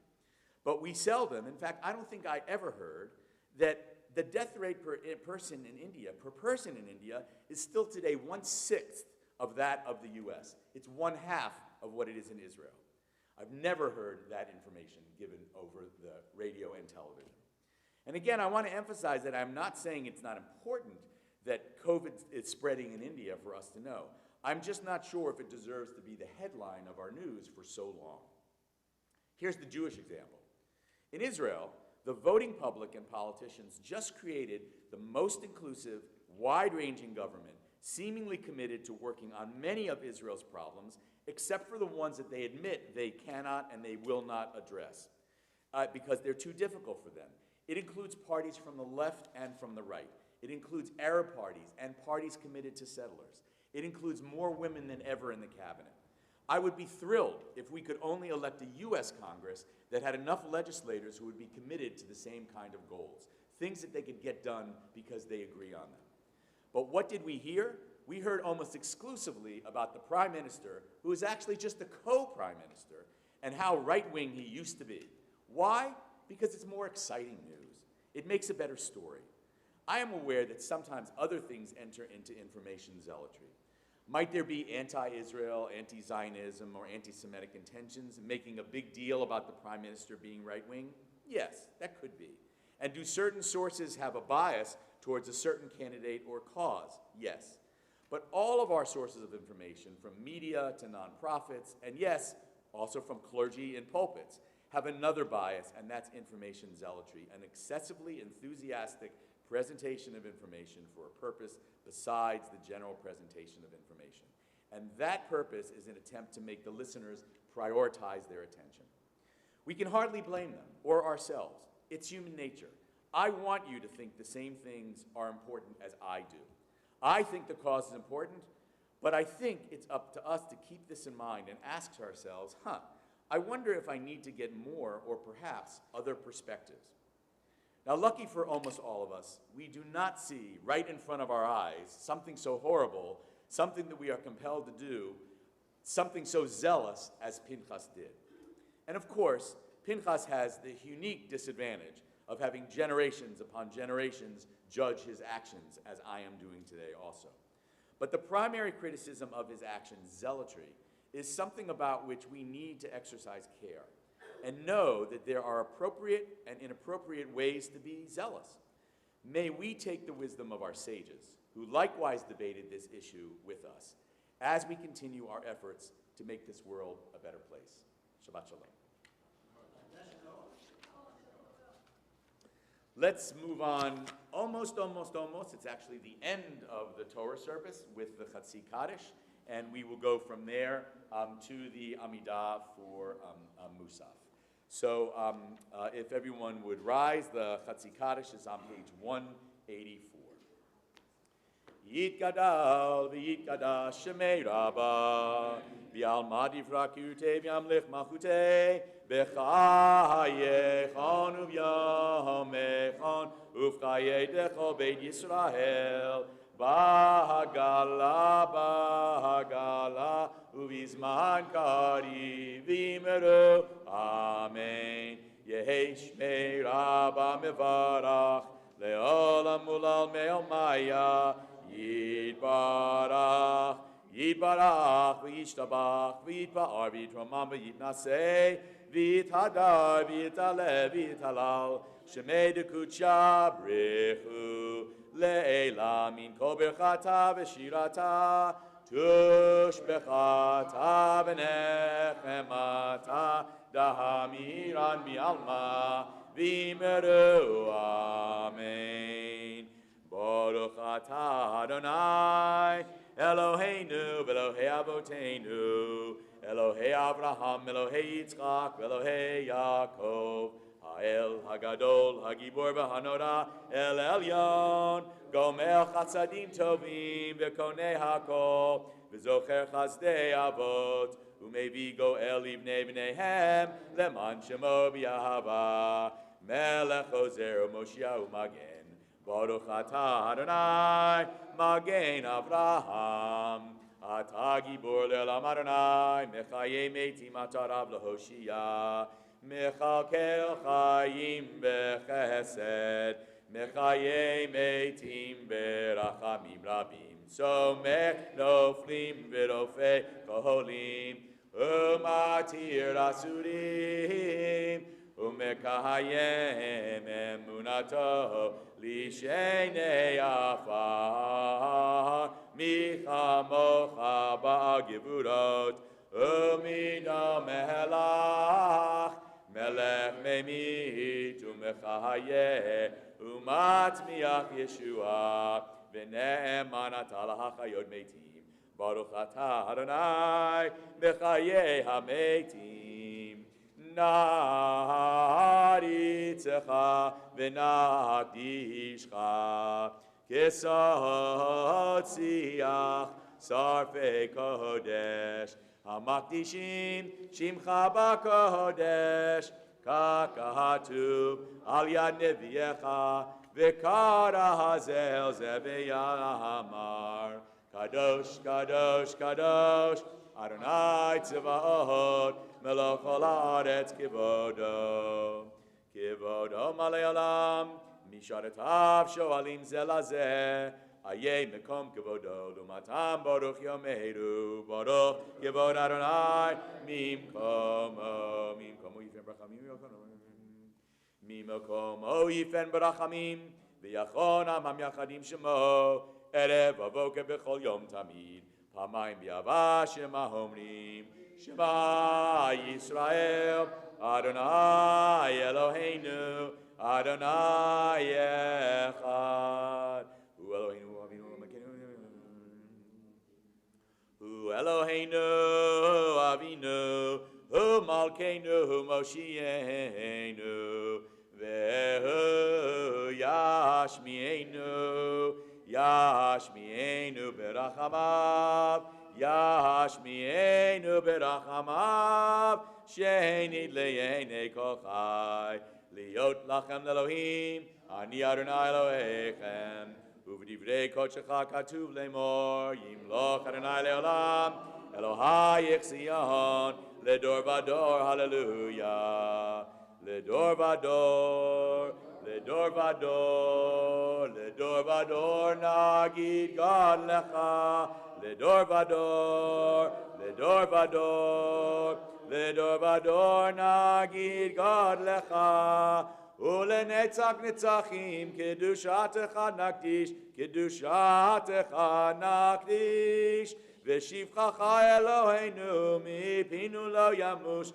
But we seldom, in fact, I don't think I ever heard that the death rate per person in India is still today 1/6 of that of the US. It's 1/2 of what it is in Israel. I've never heard that information given over the radio and television. And again, I want to emphasize that I'm not saying it's not important that COVID is spreading in India for us to know. I'm just not sure if it deserves to be the headline of our news for so long. Here's the Jewish example. In Israel, the voting public and politicians just created the most inclusive, wide-ranging government, seemingly committed to working on many of Israel's problems, except for the ones that they admit they cannot and they will not address, because they're too difficult for them. It includes parties from the left and from the right. It includes Arab parties and parties committed to settlers. It includes more women than ever in the cabinet. I would be thrilled if we could only elect a US Congress that had enough legislators who would be committed to the same kind of goals, things that they could get done because they agree on them. But what did we hear? We heard almost exclusively about the Prime Minister, who is actually just a co-Prime Minister, and how right-wing he used to be. Why? Because it's more exciting news. It makes a better story. I am aware that sometimes other things enter into information zealotry. Might there be anti-Israel, anti-Zionism, or anti-Semitic intentions in making a big deal about the Prime Minister being right-wing? Yes, that could be. And do certain sources have a bias towards a certain candidate or cause? Yes. But all of our sources of information, from media to nonprofits, and yes, also from clergy and pulpits, have another bias, and that's information zealotry, an excessively enthusiastic presentation of information for a purpose besides the general presentation of information. And that purpose is an attempt to make the listeners prioritize their attention. We can hardly blame them or ourselves. It's human nature. I want you to think the same things are important as I do. I think the cause is important, but I think it's up to us to keep this in mind and ask ourselves, I wonder if I need to get more or perhaps other perspectives. Now, lucky for almost all of us, we do not see right in front of our eyes something so horrible, something that we are compelled to do, something so zealous as Pinchas did. And of course, Pinchas has the unique disadvantage of having generations upon generations judge his actions, as I am doing today also. But the primary criticism of his actions, zealotry, is something about which we need to exercise care and know that there are appropriate and inappropriate ways to be zealous. May we take the wisdom of our sages, who likewise debated this issue with us, as we continue our efforts to make this world a better place. Shabbat Shalom. Let's move on almost. It's actually the end of the Torah service with the Chatzi Kaddish, and we will go from there to the Amidah for Musaf. So if everyone would rise, the Chatzi Kaddish is on page 184. Yitgadal v'yitgadash shemei Rabbah v'alma divrakute v'yamlich malchute b'chayechon u'vyamechon ufchayedecho beit Yisrael Bahagala uvizman kari v'imeru Amen. Yehi shmei Rabbah mevarach le'olam ulal me'el maya Yitbarach v'yishtabach v'yitba'ar v'yitromam v'yitnaseh v'yithadar v'yitalev v'yitalal shemei dekutsha brechu le'ela min kol berchata v'shirata tushbechata v'nechemata dahamiran mi'alma v'imeru Amen. Baruch atah Adonai Eloheinu v'Elohei Avoteinu Elohei Avraham Elohei Yitzchak v'Elohei Yaakov Ha'el Hagadol Hagibor v'Hanora El Elyon Gomer Chatzadim Tovim v'Konei Hakol v'Zocher Chazdei Avot Umevi Goel Livnei B'neihem Leman Shemo B'Yahava Melech Ozer Moshiach U'Magen Baruch atah Adonai, Magen Avraham, atah Gibor le'olam Adonai, Mechayei metim atarav lehoshia, Mechalkel chayim bechesed, Mechayei metim berachamim rabim, Somech noflim v'rofei koholim, Umatir asurim, Umekahayem emunato Lishenei afar Michamocha ba'givurot Umina melach melech memit umechayeh umatmiach Yeshua v'ne'eman ata lahachayot metim baruch atah Adonai mechayeh hametim naritzecha v'nakdishcha kesotziach sarfei kodesh hamakdishim shimcha bakodesh kakahatu al yad neviecha v'kara hazel zeveyamar kadosh kadosh kadosh Adonai tzvaot melech kol haaretz kivodo kivodo malei olam misharetav shoalim ze lazeh ayei mekom kivodo lumatam baruch yomeru baruch kivod Adonai mimkomo yifen brachamim mimkomo yifen brachamim v'yachonam ham yachadim shemo erev avoke b'chol yom tamid Pamayim bi'ava shema homrim Shema Yisrael Adonai Eloheinu Adonai Echad Hu Eloheinu Avinu Hu Eloheinu Avinu Hu Malkeinu Hu Moshienu Ve'hu Yashmienu Yashmienu berachamav, Yashmienu berachamav, She'enid le'enei kochai, Liot lachem Elohim, Ani Adonai Elohechem, Uv'divrei kodshecha katuv lemor, Yimloch Adonai le'olam, Elohai Yichzion, Ledor vador, Hallelujah, Ledor vador, Ledor vador, Ledor vador, Nagid God lecha. Ledor vador, Ledor vador, Ledor vador, Nagid God lecha. Ulenetzach netzachim, Kedushatecha nakdish, Kedushatecha nakdish. V'shivchacha Eloheinu, mipinu lo yamush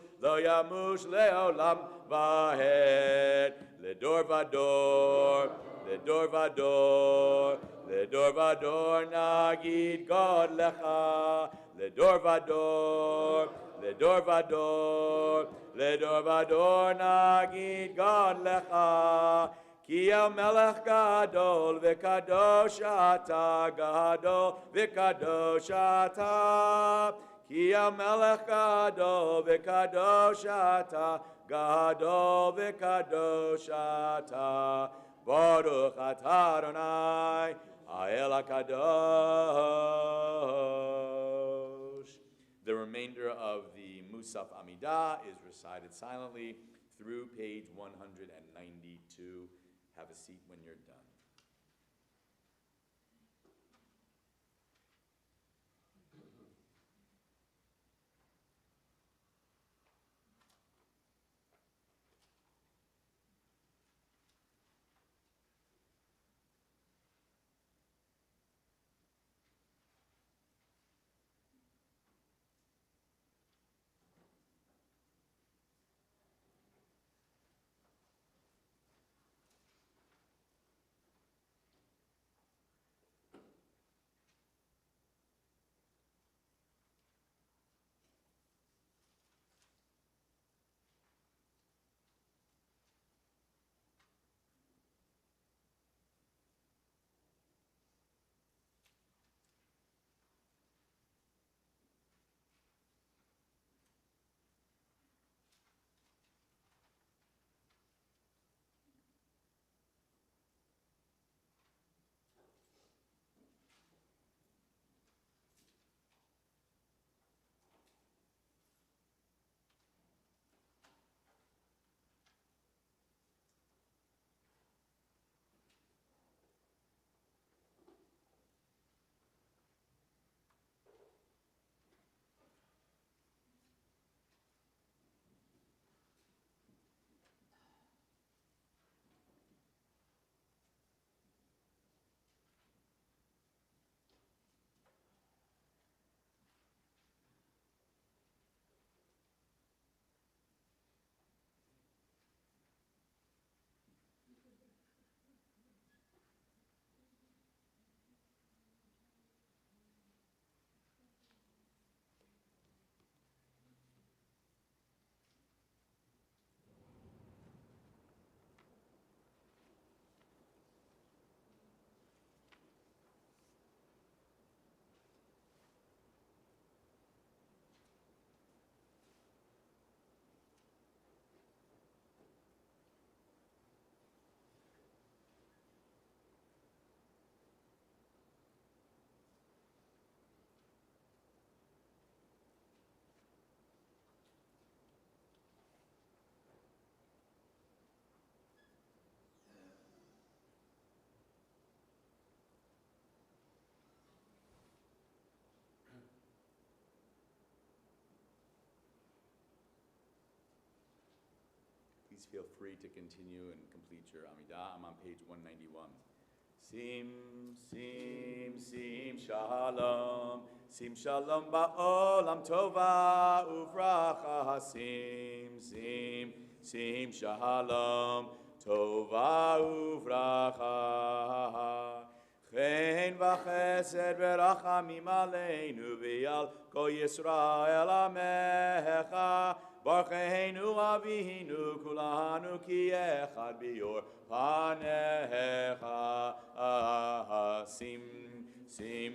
leolam vahed. Ledor vador, Ledor vador, Ledor vador, Nagid God lecha. Ledor vador, Ledor vador, Ledor vador, Nagid God lecha. Ki el melech gadol v'kadosh ata, gadol v'kadosh ata. Ki el melech gadol v'kadosh ata, gadol v'kadosh ata. Baruch atah Adonai, ha'el hakadosh. The remainder of the Musaf Amidah is recited silently through page 192. Have a seat when you're done. please feel free to continue and complete your Amidah. I'm on page 191. Sim, sim, sim, shalom. Sim, shalom ba'olam tova uvracha. Sim, sim, sim, shalom tova uvracha. Chen v'chesed v'rachamim aleinu v'yal kol Yisrael amecha. Barucheinu avinu kulanu ki echad biyor panecha. Sim, sim,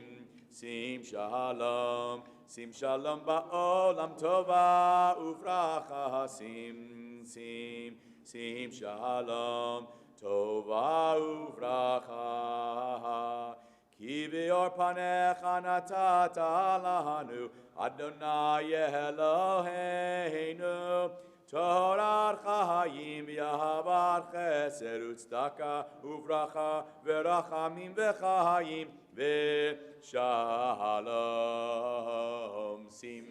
sim shalom. Sim shalom ba'olam tova uvracha. Sim, sim, sim shalom tova uvracha. Ki biyor panecha natata lanu Adonai Eloheinu, Torah chayim v'yahavat chesed u'tzedaka uvracha v'rachamim v'chayim v'shalom. Sim,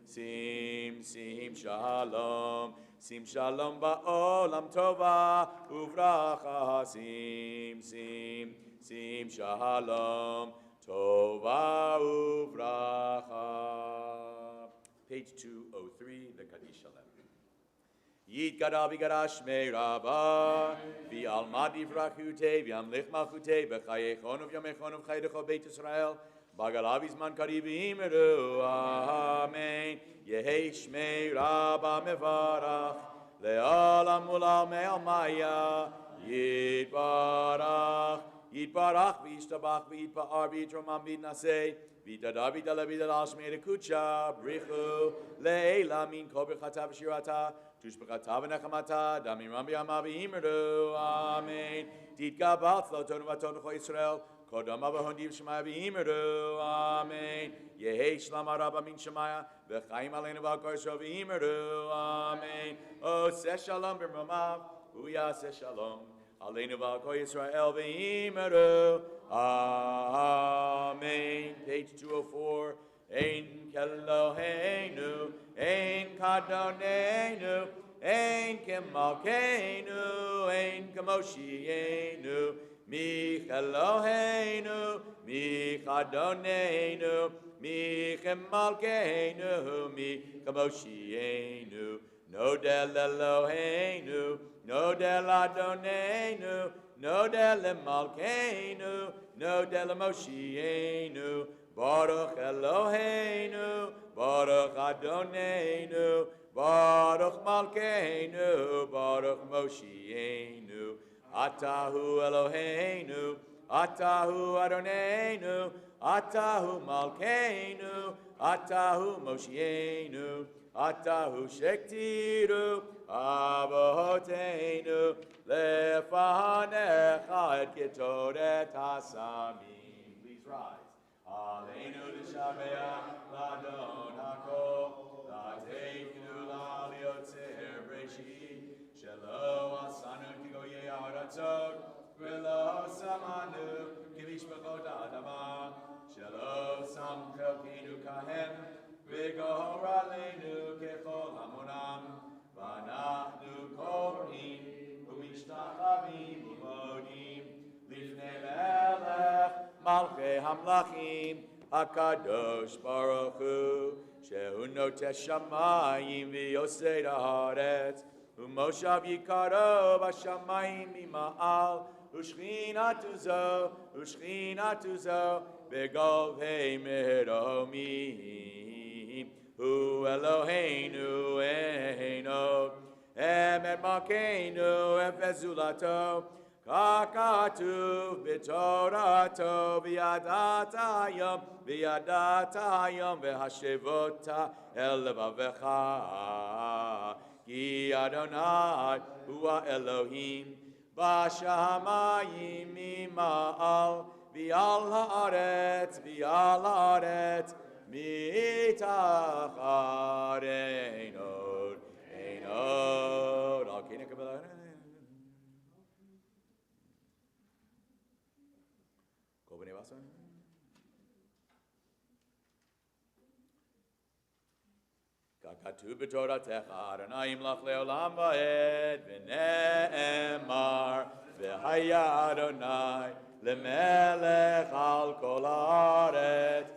sim, sim shalom. Sim shalom ba'olam tova uvracha. Sim, sim, sim shalom. Tova uvracha. Page 203, the Kaddish Shalem. Yit gada v'gada shmei rabba, v'alma divrachute, v'yamlich malchute, v'chayechon v'yamechon v'chaydecho beit Yisrael, b'gala v'zman kari v'imeru, amen. Yehi shmei rabba mevarach, le'olam ulal me'almaya, yit barach. Yitbarach v'yishtabach v'yitba'ar v'yitromam v'yitnaseh v'yitadar v'yitala v'yitala shmei rekucha brichu le'ela min kol b'chata v'shirata tushb'chata v'nechamata damiram v'yama v'yimeru amen titgabat l'otonu v'atonu chol Yisrael kodam v'hondiv shemaya v'yimeru amen yehei shlam araba min shemaya v'chaim aleinu v'akor Yisrael v'yimeru amen oseh shalom b'mromav uyaseh shalom Aleinu v'akol Yisrael v'yimeru. Amen. Page 204. Ein keloheinu, ein kadonenu, ein kemalkeinu, ein kemoshienu. Mi keloheinu, mi kadonenu, mi kemalkeinu, mi kemoshienu. No del Eloheinu, no del Adonenu, no del Malkeinu, no del Moshienu. Baruch Eloheinu, Baruch Adonenu, Baruch Malkeinu, Baruch Moshienu. Atahu Eloheinu, Atahu Adonenu, Atahu Malkeinu, Atahu Moshienu. Atahu shektiru avoteinu lefanecha et ketoret hasamim. Please rise. Aleinu l'shabeach l'adon hakol l'teiknu l'aliotzer breshit shelo asanu kigoyei haratzot v'lo samanu kivishbachot adama shelo samchelkinu kahem V'gor aleinu kechol hamonam, v'anachnu korim, u'mishtachavim u'modim, lifnei melech malchei hamlachim, hakadosh baruch hu, shehu noteh shamayim v'yosei haaretz, u'moshav yikaro b'shamayim mima'al, u'shchinatu zo, v'gol hei meromim. Hu Eloheinu Eino Emet Malkeinu Efezulato Kakatu B'Torato V'yadatayom V'hashevota El levavecha Ki Adonai Hua Elohim B'shamayim mima'al V'al haaretz Mitach Einod, Al Kina Kabbalah. Kobane Vasa. כתוב בתורתך, אדוני ימלך לעולם ועד, ונאמר, והיה אדוני למלך על כל הארץ,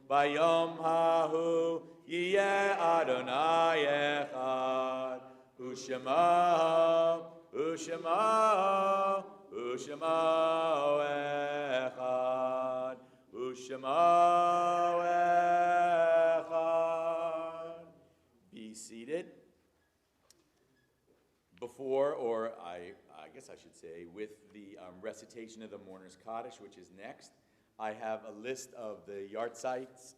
ביום ההוא יהיה אדוני אחד, ושמו אחד, ושמו אחד. Be seated. Before, or I guess I should say, with the recitation of the Mourner's Kaddish, which is next, I have a list of the yahrzeits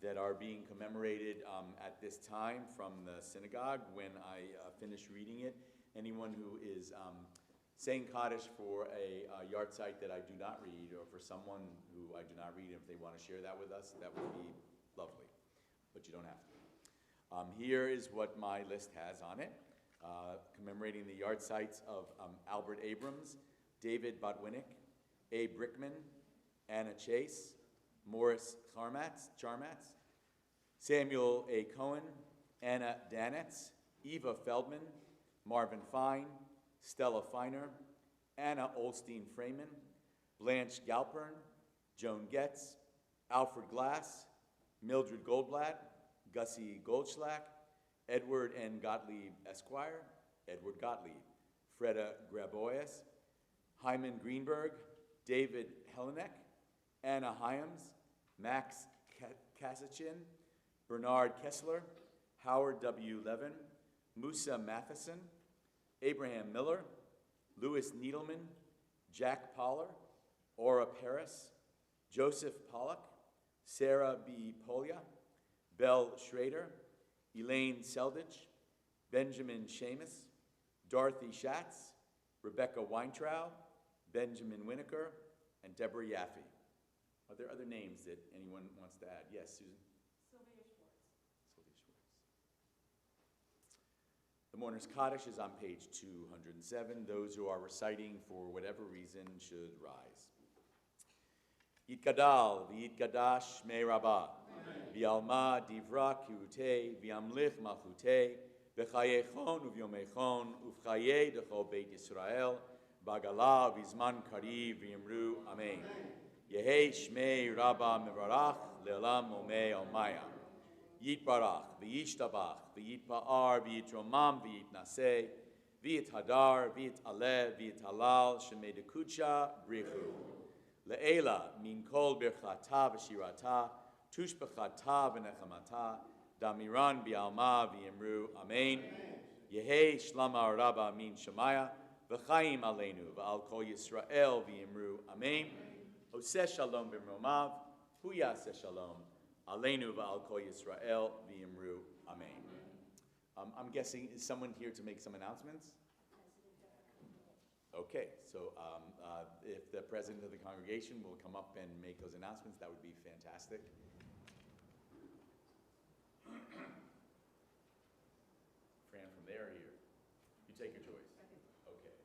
that are being commemorated at this time from the synagogue. When I finish reading it, anyone who is saying Kaddish for a yahrzeit that I do not read, or for someone who I do not read, if they want to share that with us, that would be lovely, but you don't have to. Here is what my list has on it, commemorating the yahrzeits of Albert Abrams, David Botwinick, Abe Rickman, Anna Chase, Morris Charmatz, Samuel A. Cohen, Anna Danetz, Eva Feldman, Marvin Fine, Stella Feiner, Anna Olstein Freeman, Blanche Galpern, Joan Getz, Alfred Glass, Mildred Goldblatt, Gussie Goldschlack, Edward N. Gottlieb Esquire, Edward Gottlieb, Freda Grabois, Hyman Greenberg, David Helenek, Anna Hyams, Max Kasachin, Bernard Kessler, Howard W. Levin, Musa Matheson, Abraham Miller, Louis Needleman, Jack Poller, Ora Paris, Joseph Pollock, Sarah B. Polya, Belle Schrader, Elaine Seldich, Benjamin Seamus, Dorothy Schatz, Rebecca Weintraub, Benjamin Winokur, and Deborah Yaffe. Are there other names that anyone wants to add? Yes, Susan? Sylvia Schwartz. Sylvia Schwartz. The Mourner's Kaddish is on page 207. Those who are reciting for whatever reason should rise. Yitgadal v'yitgadash me rabbah, v'yalma divra kirutei, v'yamlich malchutei, v'chayechon uv'yomechon, uv'chayei d'chol Beit Yisrael, b'agala v'zman kariv v'yimru amen. Yehi shmei rabbah mevarach le'olam omei omaya. Yitbarach v'yishtabach v'yitpa'ar v'yitromam v'yitnaseh v'yithadar v'yit'aleh v'yithalal shemei dekucha brichu. Le'ela min kol birchata v'shirata tushbechata v'nechamata damiran bi'alma v'yimru amen. Yehi shlama rabba min shemaya v'chaim aleinu v'al kol Yisrael v'yimru amen. Oseh shalom b'mromav hu yaseh shalom aleinu v'al kol Yisrael v'yimru amen. I'm guessing, is someone here to make some announcements? Okay, so if the president of the congregation will come up and make those announcements, that would be fantastic. Fran, from there or here? You take your choice. Okay.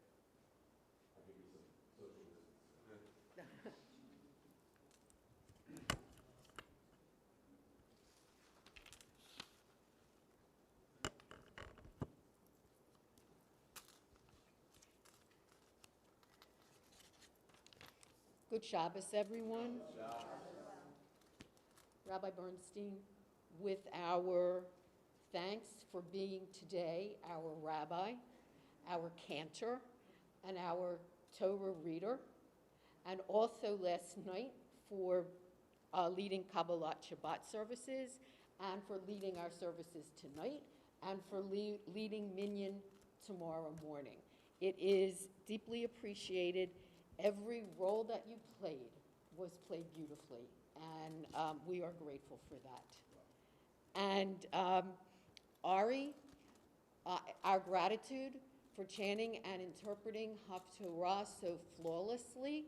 I'll give you some social distance. Good Shabbos, everyone. Rabbi Bernstein, with our thanks for being today our rabbi, our cantor, and our Torah reader, and also last night for leading Kabbalat Shabbat services, and for leading our services tonight, and for leading Minyan tomorrow morning. It is deeply appreciated. Every role that you played was played beautifully, and we are grateful for that. And Ari, our gratitude for chanting and interpreting Haftorah so flawlessly.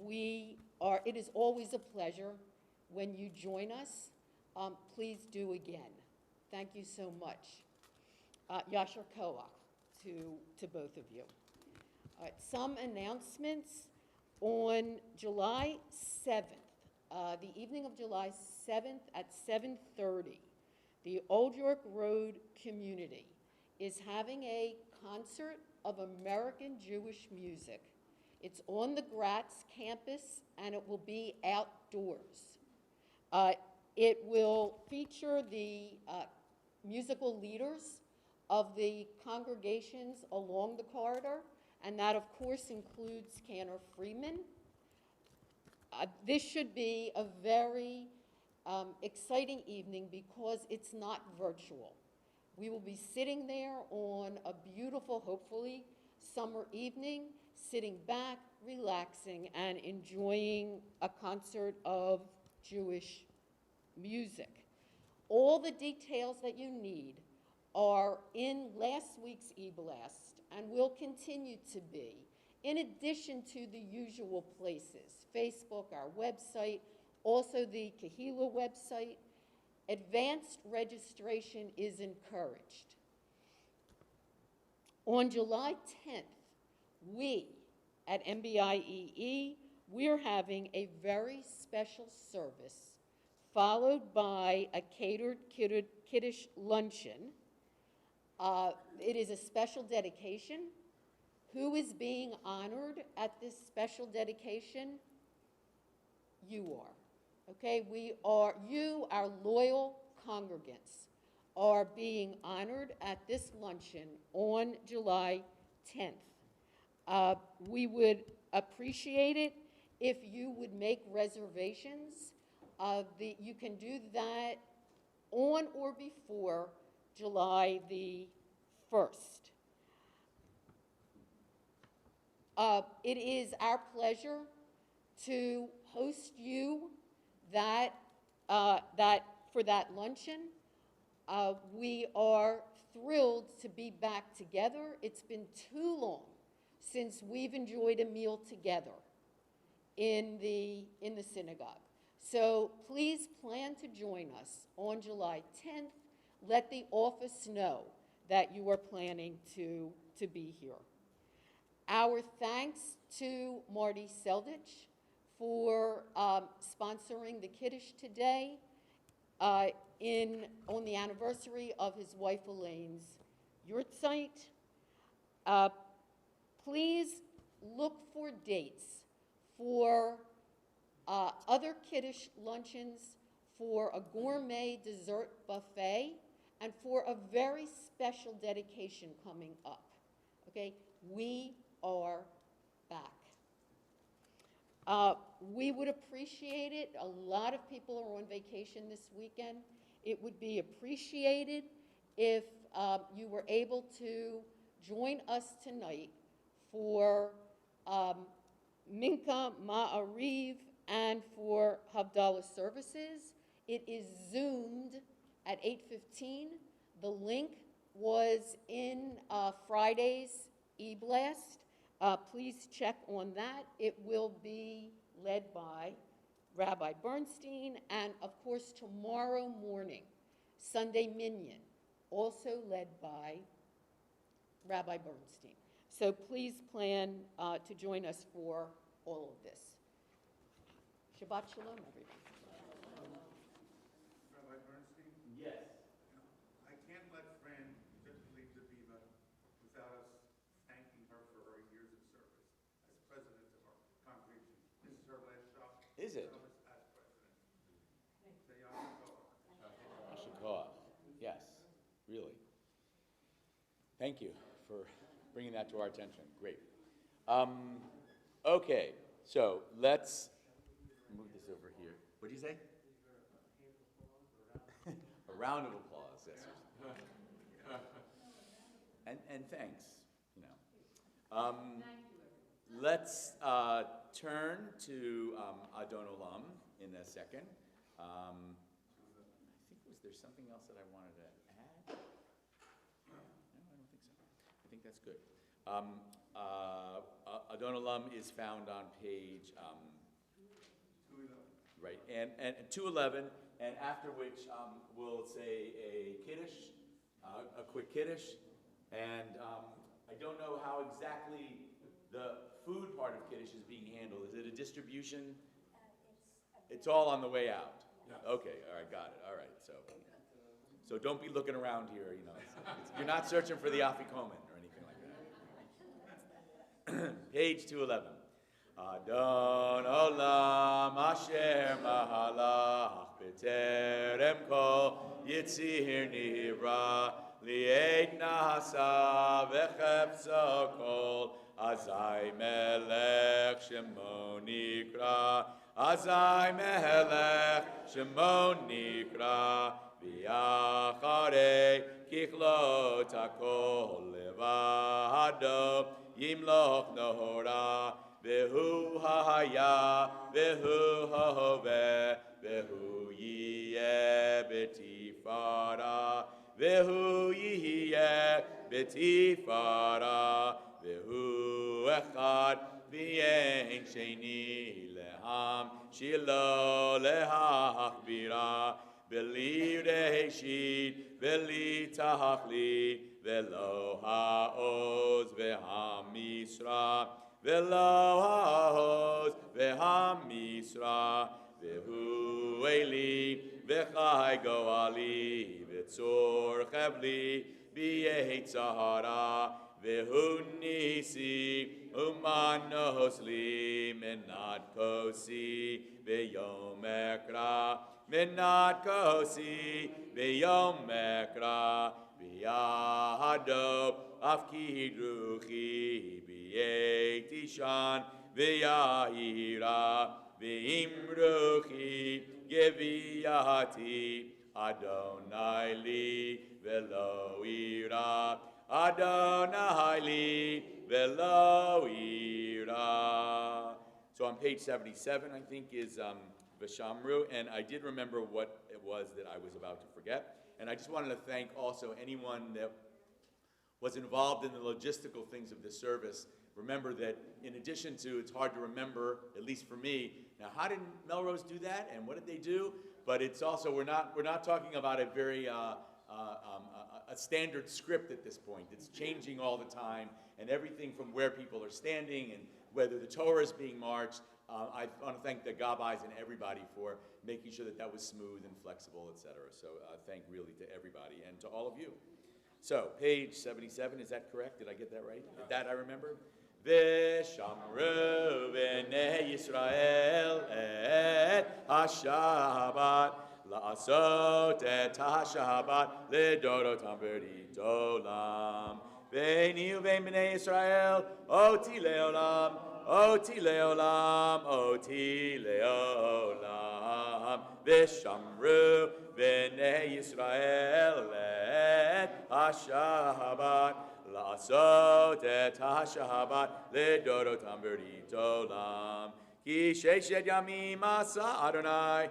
It is always a pleasure when you join us. Please do again. Thank you so much. Yasher Koach to both of you. Some announcements. On July 7th, the evening of July 7th at 7:30, the Old York Road community is having a concert of American Jewish music. It's on the Gratz campus, and it will be outdoors. It will feature the musical leaders of the congregations along the corridor, and that, of course, includes Cantor Freeman. This should be a very exciting evening because it's not virtual. We will be sitting there on a beautiful, hopefully, summer evening, sitting back, relaxing, and enjoying a concert of Jewish music. All the details that you need are in last week's e-blast and will continue to be, in addition to the usual places, Facebook, our website, also the Kahila website. Advanced registration is encouraged. On July 10th, we at MBIEE, we're having a very special service followed by a catered Kiddush luncheon. It is a special dedication. Who is being honored at this special dedication? You are. Okay, you, our loyal congregants, are being honored at this luncheon on July 10th. We would appreciate it if you would make reservations. You can do that on or before July the 1st. It is our pleasure to host you for that luncheon. We are thrilled to be back together. It's been too long since we've enjoyed a meal together in the synagogue. So please plan to join us on July 10th. Let the office know that you are planning to be here. Our thanks to Marty Seldich for sponsoring the Kiddush today on the anniversary of his wife Elaine's yurtzeit. Please look for dates for other Kiddush luncheons, for a gourmet dessert buffet, and for a very special dedication coming up. Okay, we are back. We would appreciate it. A lot of people are on vacation this weekend. It would be appreciated if you were able to join us tonight for Mincha Ma'ariv and for Havdalah services. It is Zoomed at 8:15. The link was in Friday's e-blast. Please check on that. It will be led by Rabbi Bernstein, and of course tomorrow morning, Sunday Minyan, also led by Rabbi Bernstein. So please plan to join us for all of this. Shabbat Shalom, everyone. Rabbi Bernstein? Yes. I can't let Fran just leave the Viva without us thanking her for her years of service as president of our congregation. This is her last shot. Is it? Service as president. Say Yasher Ashikoah. Yes, really. Thank you for bringing that to our attention. Great. Okay, so let's move this over here. What did you say? A round of applause, yes. And thanks, you know. Let's turn to Adon Olam in a second. I think was there something else that I wanted to add? No, I don't think so. I think that's good. Adon Olam is found on page 211. right, and 211, and after which we'll say a kiddush, a quick kiddush, and I don't know how exactly the food part of kiddush is being handled. Is it a distribution? It's a It's all on the way out. Okay, all right, got it. All right, so don't be looking around here. You know, you're not searching for the afikomen or anything like that. Page 211. Adon olam asher mahalach b'terem kol yitzir nivra li'ed nasa v'chepso kol azai melech shemo nikra azai melech shemo nikra v'yacharei kichlot hakol levado yimloch nohora Vehu haya, vehu hove, vehu yeh betifara, vehu yeh betifara, vehu echad, v'yein sheni leham, shilo lehachbira, beli reshit, beli tahachli, velo ha'oz v'hamisra, Velo ha'oz ve'hamisra vehu eli v'chai goali v'tzor chavli b'yehitzahara vehu nisi umanos li menat kosi v'yom ekra menat kosi v'yom ekra v'yahado afki ruchi Tishan v'yahira v'imruchi geviyati Adonai li v'lo ira Adonai li v'lo ira. So on page 77, I think, is V'shamru, and I did remember what it was that I was about to forget. And I just wanted to thank also anyone that was involved in the logistical things of this service. Remember that in addition to, it's hard to remember, at least for me, now how did Melrose do that and what did they do? But it's also, we're not talking about a very, a standard script at this point. It's changing all the time, and everything from where people are standing and whether the Torah is being marched. I want to thank the Gabbais and everybody for making sure that that was smooth and flexible, etc. So thank really to everybody and to all of you. So, page 77, is that correct? Did I get that right? That I remember? V'shamru b'nei Yisrael et ha-Shabbat la'asot et ha-Shabbat le'dorotam b'ridolam v'ni u'vein b'nei Yisrael oti le'olam oti le'olam oti le'olam v'shamru b'nei Yisrael et ha-Shabbat La'asot et ha-Shabbat le'dorotam b'ridolam Ki sheshet yamim asa Adonai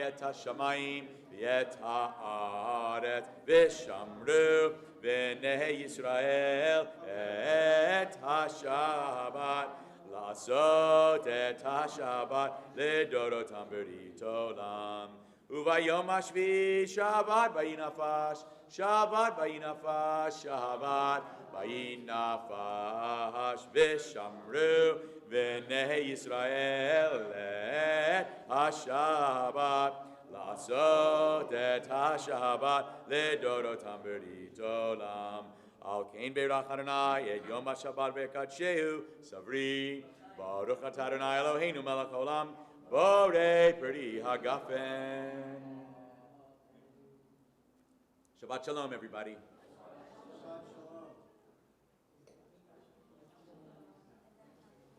et ha-shamayim v'et ha'aretz v'shamru b'nei Yisrael et ha-Shabbat La'asot et ha-Shabbat le'dorotam b'ridolam Uvayom hashvi Shabbat vayinafash Shabbat vayinafash Shabbat vayinafash v'shamru v'nei Yisrael et ha-Shabbat la'asot et ha-Shabbat le'dorotam b'ridolam Al kein beirach Adonai et yom ha-Shabbat v'kadshehu savri Baruch atah Adonai Eloheinu melech haolam Borei Peri Hagafen. Shabbat Shalom, everybody.